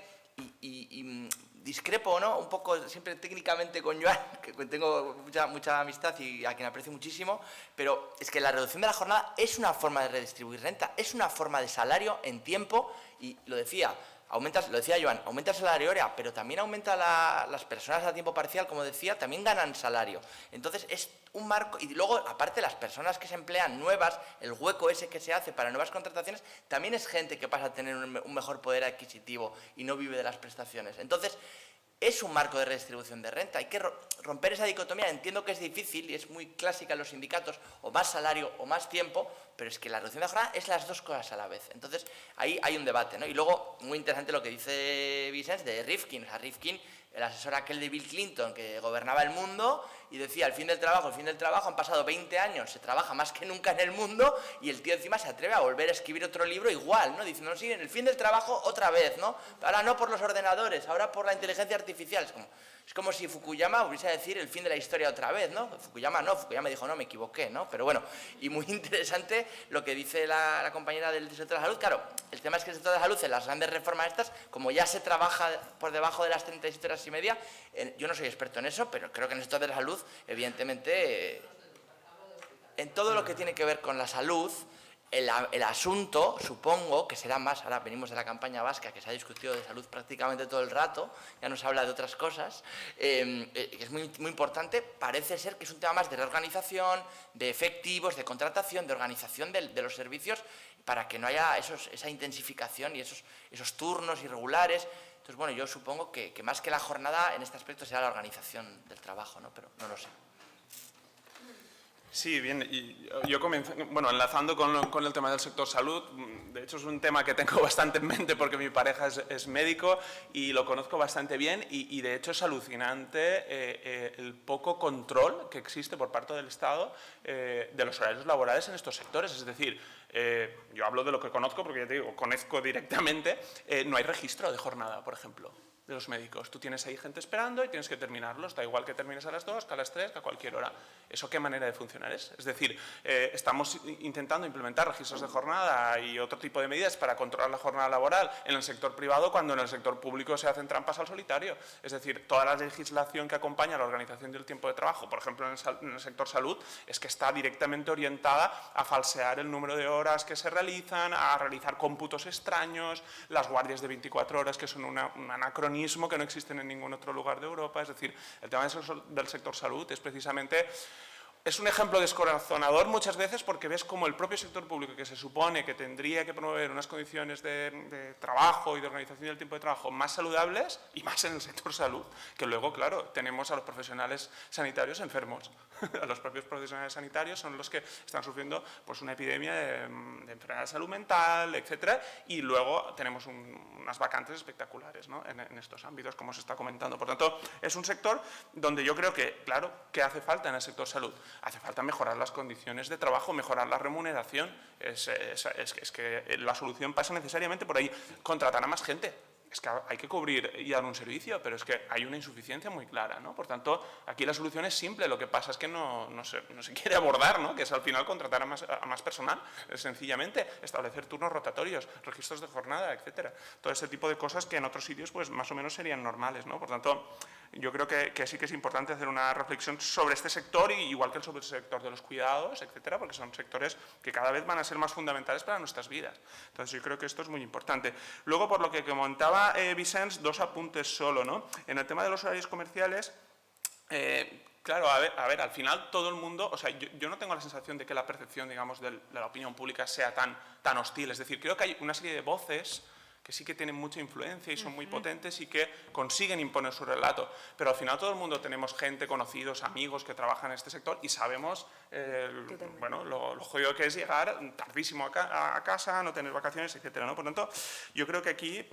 discrepo, ¿no?, un poco siempre técnicamente con Joan, que tengo mucha amistad y a quien aprecio muchísimo, pero es que la reducción de la jornada es una forma de redistribuir renta, es una forma de salario en tiempo, y lo decía Joan, aumenta el salario hora, pero también aumenta las personas a tiempo parcial, como decía, también ganan salario. Entonces es un marco, y luego aparte las personas que se emplean nuevas, el hueco ese que se hace para nuevas contrataciones, también es gente que pasa a tener un mejor poder adquisitivo y no vive de las prestaciones. Entonces es un marco de redistribución de renta. Hay que romper esa dicotomía. Entiendo que es difícil y es muy clásica en los sindicatos, o más salario o más tiempo, pero es que la reducción de jornada es las dos cosas a la vez. Entonces, ahí hay un debate, ¿no? Y luego, muy interesante lo que dice Vicens de Rifkin. O sea, Rifkin, el asesor aquel de Bill Clinton que gobernaba el mundo y decía, el fin del trabajo, han pasado 20 años, se trabaja más que nunca en el mundo, y el tío encima se atreve a volver a escribir otro libro igual, ¿no? Diciendo, sí, en el fin del trabajo otra vez, ¿no? Ahora no por los ordenadores, ahora por la inteligencia artificial. Es como si Fukuyama volviese a decir el fin de la historia otra vez, ¿no? Fukuyama dijo, no, me equivoqué, ¿no? Pero bueno, y muy interesante lo que dice la compañera del sector de la salud. Claro, el tema es que el sector de la salud, en las grandes reformas estas, como ya se trabaja por debajo de las 37 horas y media, yo no soy experto en eso, pero creo que en el sector de la salud, evidentemente, en todo lo que tiene que ver con la salud, el asunto, supongo, que será más, ahora venimos de la campaña vasca, que se ha discutido de salud prácticamente todo el rato, ya nos habla de otras cosas, es muy, muy importante. Parece ser que es un tema más de reorganización, de efectivos, de contratación, de organización de los servicios, para que no haya esa intensificación y esos turnos irregulares. Entonces, bueno, yo supongo que más que la jornada, en este aspecto será la organización del trabajo, ¿no? Pero no lo sé. Sí, bien, y yo comencé, bueno, enlazando con el tema del sector salud, de hecho es un tema que tengo bastante en mente porque mi pareja es médico y lo conozco bastante bien, y de hecho es alucinante el poco control que existe por parte del Estado de los horarios laborales en estos sectores. Es decir, yo hablo de lo que conozco porque ya te digo, conozco directamente, no hay registro de jornada, por ejemplo. de los médicos. Tú tienes ahí gente esperando y tienes que terminarlos, da igual que termines a las 2, que a las 3, que a cualquier hora. ¿Eso qué manera de funcionar es? Es decir, estamos intentando implementar registros de jornada y otro tipo de medidas para controlar la jornada laboral en el sector privado cuando en el sector público se hacen trampas al solitario. Es decir, toda la legislación que acompaña a la organización del tiempo de trabajo, por ejemplo en el sector salud, es que está directamente orientada a falsear el número de horas que se realizan, a realizar cómputos extraños, las guardias de 24 horas que son un anacronismo que no existen en ningún otro lugar de Europa. Es decir, el tema del sector salud es precisamente... Es un ejemplo descorazonador muchas veces porque ves como el propio sector público, que se supone que tendría que promover unas condiciones de trabajo y de organización del tiempo de trabajo más saludables, y más en el sector salud, que luego, claro, tenemos a los profesionales sanitarios enfermos. A los propios profesionales sanitarios son los que están sufriendo pues, una epidemia de enfermedad de salud mental, etcétera, y luego tenemos unas vacantes espectaculares, ¿no? en estos ámbitos, como se está comentando. Por tanto, es un sector donde yo creo que, claro, ¿qué hace falta en el sector salud? Hace falta mejorar las condiciones de trabajo, mejorar la remuneración. Es que la solución pasa necesariamente por ahí. Contratar a más gente. Es que hay que cubrir y dar un servicio, pero es que hay una insuficiencia muy clara, ¿no? Por tanto, aquí la solución es simple, lo que pasa es que no se quiere abordar, ¿no? Que es al final contratar a más personal, sencillamente establecer turnos rotatorios, registros de jornada, etcétera. Todo ese tipo de cosas que en otros sitios pues más o menos serían normales, ¿no? Por tanto, yo creo que sí que es importante hacer una reflexión sobre este sector, igual que sobre el sector de los cuidados, etcétera, porque son sectores que cada vez van a ser más fundamentales para nuestras vidas. Entonces, yo creo que esto es muy importante. Luego, por lo que comentaba Vicens, 2 apuntes solo, ¿no? En el tema de los horarios comerciales, claro, a ver, al final todo el mundo, o sea, yo no tengo la sensación de que la percepción, digamos, de la opinión pública sea tan hostil. Es decir, creo que hay una serie de voces que sí que tienen mucha influencia y son muy potentes y que consiguen imponer su relato. Pero al final todo el mundo tenemos gente, conocidos, amigos que trabajan en este sector y sabemos bueno, lo jodido que es llegar tardísimo a casa, no tener vacaciones, etcétera, ¿no? Por tanto, yo creo que aquí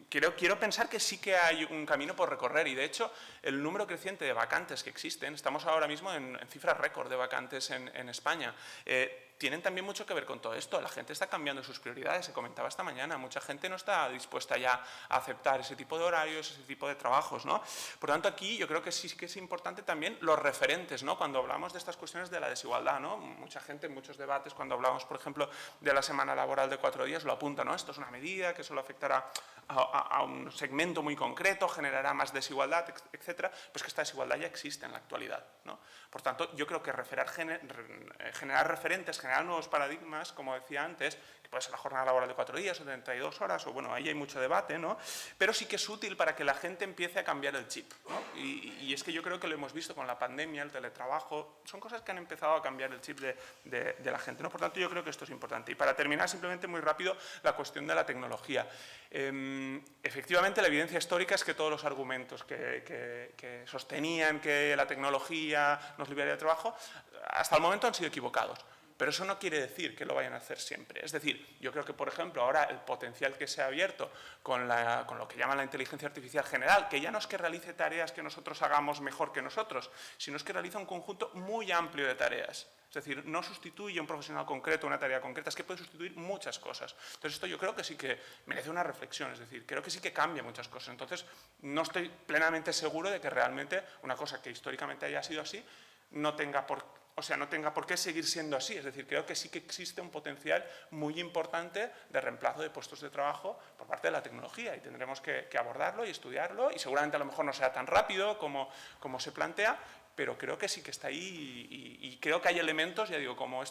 quiero pensar que sí que hay un camino por recorrer y, de hecho, el número creciente de vacantes que existen, estamos ahora mismo en cifras récord de vacantes en España, tienen también mucho que ver con todo esto. La gente está cambiando sus prioridades, se comentaba esta mañana, mucha gente no está dispuesta ya a aceptar ese tipo de horarios, ese tipo de trabajos, ¿no? Por tanto, aquí yo creo que sí que es importante también los referentes, ¿no? Cuando hablamos de estas cuestiones de la desigualdad, ¿no? Mucha gente en muchos debates, cuando hablamos, por ejemplo, de la semana laboral de 4 días, lo apunta, ¿no? Esto es una medida que solo afectará a un segmento muy concreto, generará más desigualdad, etcétera, pues que esta desigualdad ya existe en la actualidad, ¿no? Por tanto, yo creo que generar referentes, generar nuevos paradigmas, como decía antes, que puede ser la jornada laboral de 4 días o 32 horas, o bueno, ahí hay mucho debate, ¿no? Pero sí que es útil para que la gente empiece a cambiar el chip, ¿no? Y es que yo creo que lo hemos visto con la pandemia, el teletrabajo, son cosas que han empezado a cambiar el chip de la gente, ¿no? Por tanto, yo creo que esto es importante. Y para terminar, simplemente muy rápido, la cuestión de la tecnología. Efectivamente, la evidencia histórica es que todos los argumentos que sostenían que la tecnología nos liberaría de trabajo, hasta el momento han sido equivocados. Pero eso no quiere decir que lo vayan a hacer siempre. Es decir, yo creo que, por ejemplo, ahora el potencial que se ha abierto con lo que llaman la inteligencia artificial general, que ya no es que realice tareas que nosotros hagamos mejor que nosotros, sino es que realiza un conjunto muy amplio de tareas. Es decir, no sustituye a un profesional concreto, una tarea concreta, es que puede sustituir muchas cosas. Entonces, esto yo creo que sí que merece una reflexión, es decir, creo que sí que cambia muchas cosas. Entonces, no estoy plenamente seguro de que realmente una cosa que históricamente haya sido así no tenga por qué seguir siendo así. Es decir, creo que sí que existe un potencial muy importante de reemplazo de puestos de trabajo por parte de la tecnología y tendremos que abordarlo y estudiarlo y seguramente a lo mejor no sea tan rápido como se plantea, pero creo que sí que está ahí y creo que hay elementos, ya digo, como el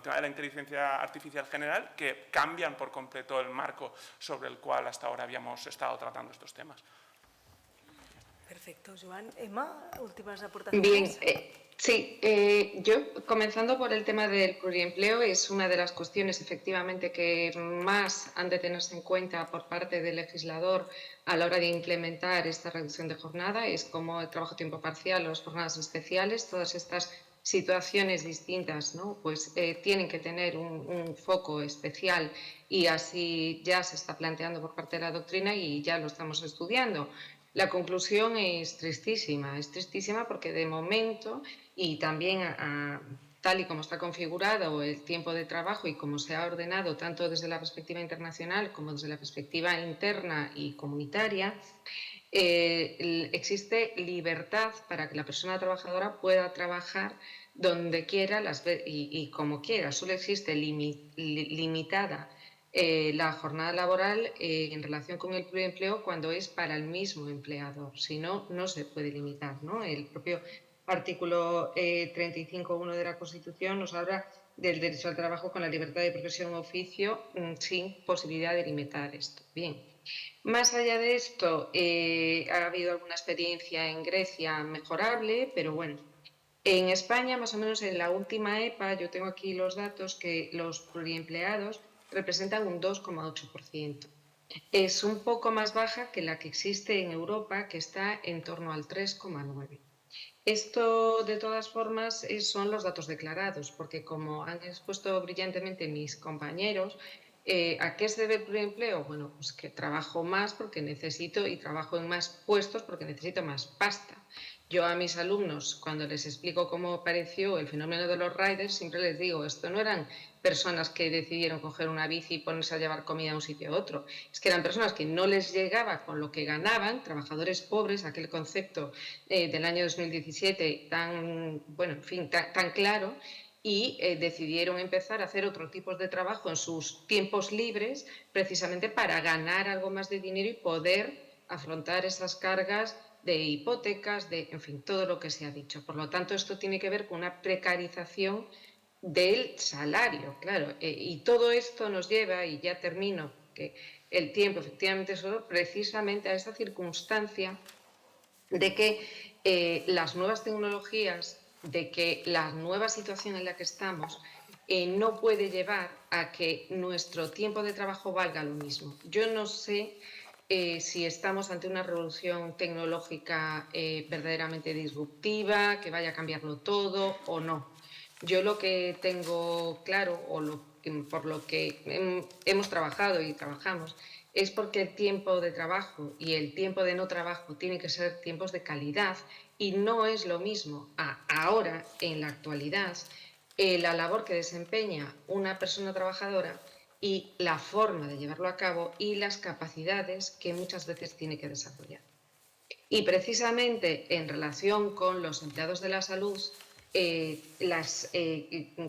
tema de la inteligencia artificial general, que cambian por completo el marco sobre el cual hasta ahora habíamos estado tratando estos temas. Perfecto, Joan. Emma, últimas aportaciones. Bien, sí, yo comenzando por el tema del pluriempleo, es una de las cuestiones efectivamente que más han de tenerse en cuenta por parte del legislador a la hora de implementar esta reducción de jornada, es como el trabajo a tiempo parcial, las jornadas especiales, todas estas situaciones distintas, ¿no? Pues tienen que tener un foco especial y así ya se está planteando por parte de la doctrina y ya lo estamos estudiando. La conclusión es tristísima porque de momento, y también tal y como está configurado el tiempo de trabajo y como se ha ordenado tanto desde la perspectiva internacional como desde la perspectiva interna y comunitaria, existe libertad para que la persona trabajadora pueda trabajar donde quiera y como quiera. Solo existe limitada la jornada laboral en relación con el pluriempleo cuando es para el mismo empleador. Si no, no se puede limitar, ¿no? El propio artículo 35.1 de la Constitución nos habla del derecho al trabajo con la libertad de profesión o oficio sin posibilidad de limitar esto. Bien. Más allá de esto, ha habido alguna experiencia en Grecia mejorable, pero bueno, en España, más o menos en la última EPA, yo tengo aquí los datos que los pluriempleados representan un 2,8%. Es un poco más baja que la que existe en Europa, que está en torno al 3,9%. Esto, de todas formas, son los datos declarados, porque como han expuesto brillantemente mis compañeros, ¿a qué se debe el pluriempleo? Bueno, pues que trabajo más porque necesito y trabajo en más puestos porque necesito más pasta. Yo a mis alumnos, cuando les explico cómo apareció el fenómeno de los riders, siempre les digo, esto no eran personas que decidieron coger una bici y ponerse a llevar comida a un sitio a otro. Es que eran personas que no les llegaba con lo que ganaban, trabajadores pobres, aquel concepto del año 2017 tan, bueno, en fin, tan claro, y decidieron empezar a hacer otro tipo de trabajo en sus tiempos libres, precisamente para ganar algo más de dinero y poder afrontar esas cargas de hipotecas, en fin, todo lo que se ha dicho. Por lo tanto, esto tiene que ver con una precarización del salario, claro. Y todo esto nos lleva, y ya termino, que el tiempo efectivamente es solo precisamente a esta circunstancia de que las nuevas tecnologías, de que la nueva situación en la que estamos no puede llevar a que nuestro tiempo de trabajo valga lo mismo. Yo no sé si estamos ante una revolución tecnológica verdaderamente disruptiva, que vaya a cambiarlo todo o no. Yo lo que tengo claro, por lo que hemos trabajado y trabajamos, es porque el tiempo de trabajo y el tiempo de no trabajo tienen que ser tiempos de calidad y no es lo mismo ahora, en la actualidad, la labor que desempeña una persona trabajadora y la forma de llevarlo a cabo y las capacidades que muchas veces tiene que desarrollar. Y precisamente en relación con los empleados de la salud,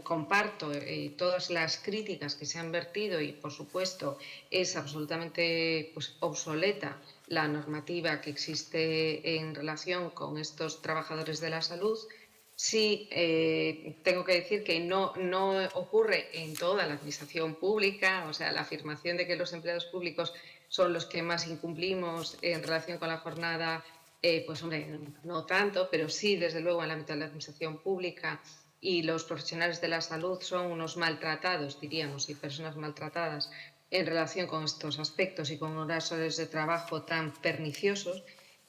comparto todas las críticas que se han vertido y, por supuesto, es absolutamente obsoleta la normativa que existe en relación con estos trabajadores de la salud. Sí, tengo que decir que no ocurre en toda la administración pública, o sea, la afirmación de que los empleados públicos son los que más incumplimos en relación con la jornada, pues hombre, no tanto, pero sí, desde luego, en el ámbito de la administración pública, y los profesionales de la salud son unos maltratados, diríamos, y personas maltratadas en relación con estos aspectos y con horarios de trabajo tan perniciosos.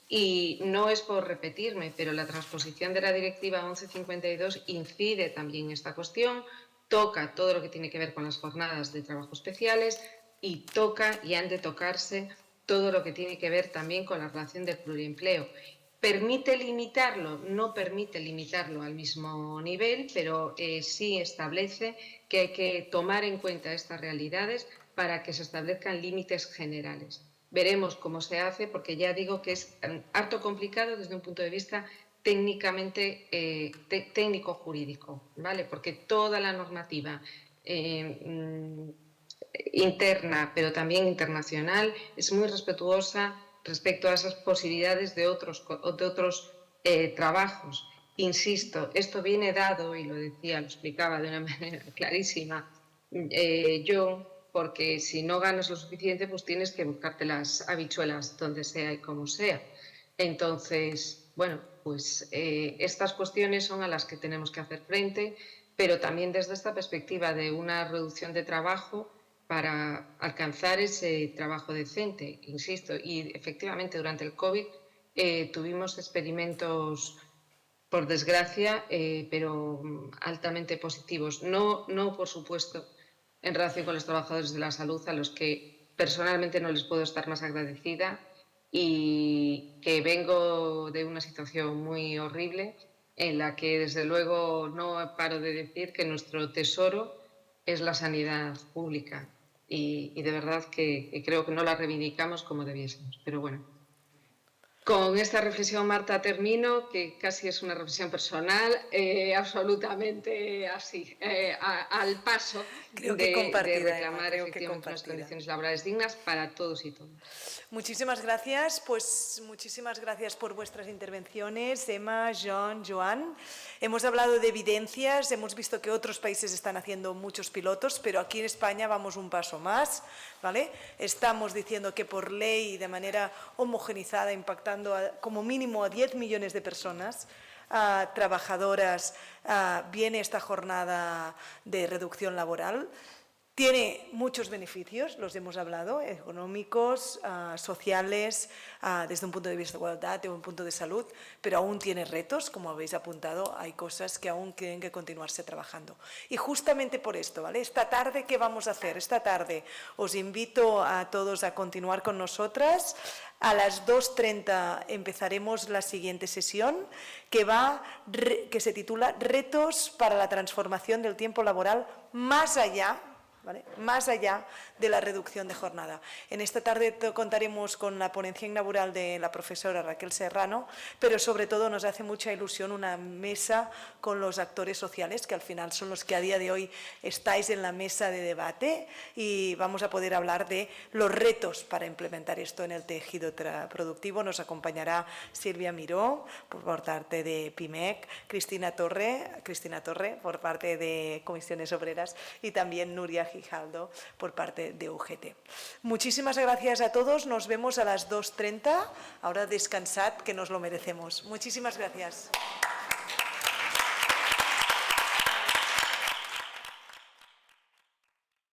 Y no es por repetirme, pero la transposición de la Directiva 1152 incide también en esta cuestión, toca todo lo que tiene que ver con las jornadas de trabajo especiales y toca y han de tocarse todo lo que tiene que ver también con la relación del pluriempleo. ¿Permite limitarlo? No permite limitarlo al mismo nivel, pero sí establece que hay que tomar en cuenta estas realidades para que se establezcan límites generales. Veremos cómo se hace, porque ya digo que es harto complicado desde un punto de vista técnicamente técnico-jurídico, ¿vale? Porque toda la normativa interna, pero también internacional, es muy respetuosa respecto a esas posibilidades de otros trabajos. Insisto, esto viene dado, y lo decía, lo explicaba de una manera clarísima, porque si no ganas lo suficiente, pues tienes que buscarte las habichuelas donde sea y como sea. Entonces, bueno, pues estas cuestiones son a las que tenemos que hacer frente, pero también desde esta perspectiva de una reducción de trabajo para alcanzar ese trabajo decente, insisto. Y efectivamente, durante el COVID tuvimos experimentos, por desgracia, pero altamente positivos. No, por supuesto, en relación con los trabajadores de la salud, a los que personalmente no les puedo estar más agradecida y que vengo de una situación muy horrible, en la que desde luego no paro de decir que nuestro tesoro es la sanidad pública y de verdad que creo que no la reivindicamos como debiésemos, pero bueno. Con esta reflexión, Marta, termino, que casi es una reflexión personal, absolutamente así, al paso de reclamar efectivamente unas condiciones laborales dignas para todos y todas. Muchísimas gracias, pues muchísimas gracias por vuestras intervenciones, Emma, John, Joan. Hemos hablado de evidencias, hemos visto que otros países están haciendo muchos pilotos, pero aquí en España vamos un paso más, ¿vale? Estamos diciendo que por ley, de manera homogenizada, impactando como mínimo a 10 millones de personas, trabajadoras, viene esta jornada de reducción laboral. Tiene muchos beneficios, los hemos hablado, económicos, sociales, desde un punto de vista de igualdad, desde un punto de salud, pero aún tiene retos, como habéis apuntado, hay cosas que aún tienen que continuarse trabajando. Y justamente por esto, ¿vale? Esta tarde, ¿qué vamos a hacer? Esta tarde os invito a todos a continuar con nosotras. A las 2:30 empezaremos la siguiente sesión que se titula Retos para la transformación del tiempo laboral más allá, ¿vale? Más allá de la reducción de jornada. En esta tarde contaremos con la ponencia inaugural de la profesora Raquel Serrano, pero sobre todo nos hace mucha ilusión una mesa con los actores sociales, que al final son los que a día de hoy estáis en la mesa de debate, y vamos a poder hablar de los retos para implementar esto en el tejido productivo. Nos acompañará Silvia Miró por parte de PIMEC, Cristina Torre por parte de Comisiones Obreras y también Nuria Gijaldo por parte de UGT. Muchísimas gracias a todos, nos vemos a las 2:30, ahora descansad que nos lo merecemos. Muchísimas gracias.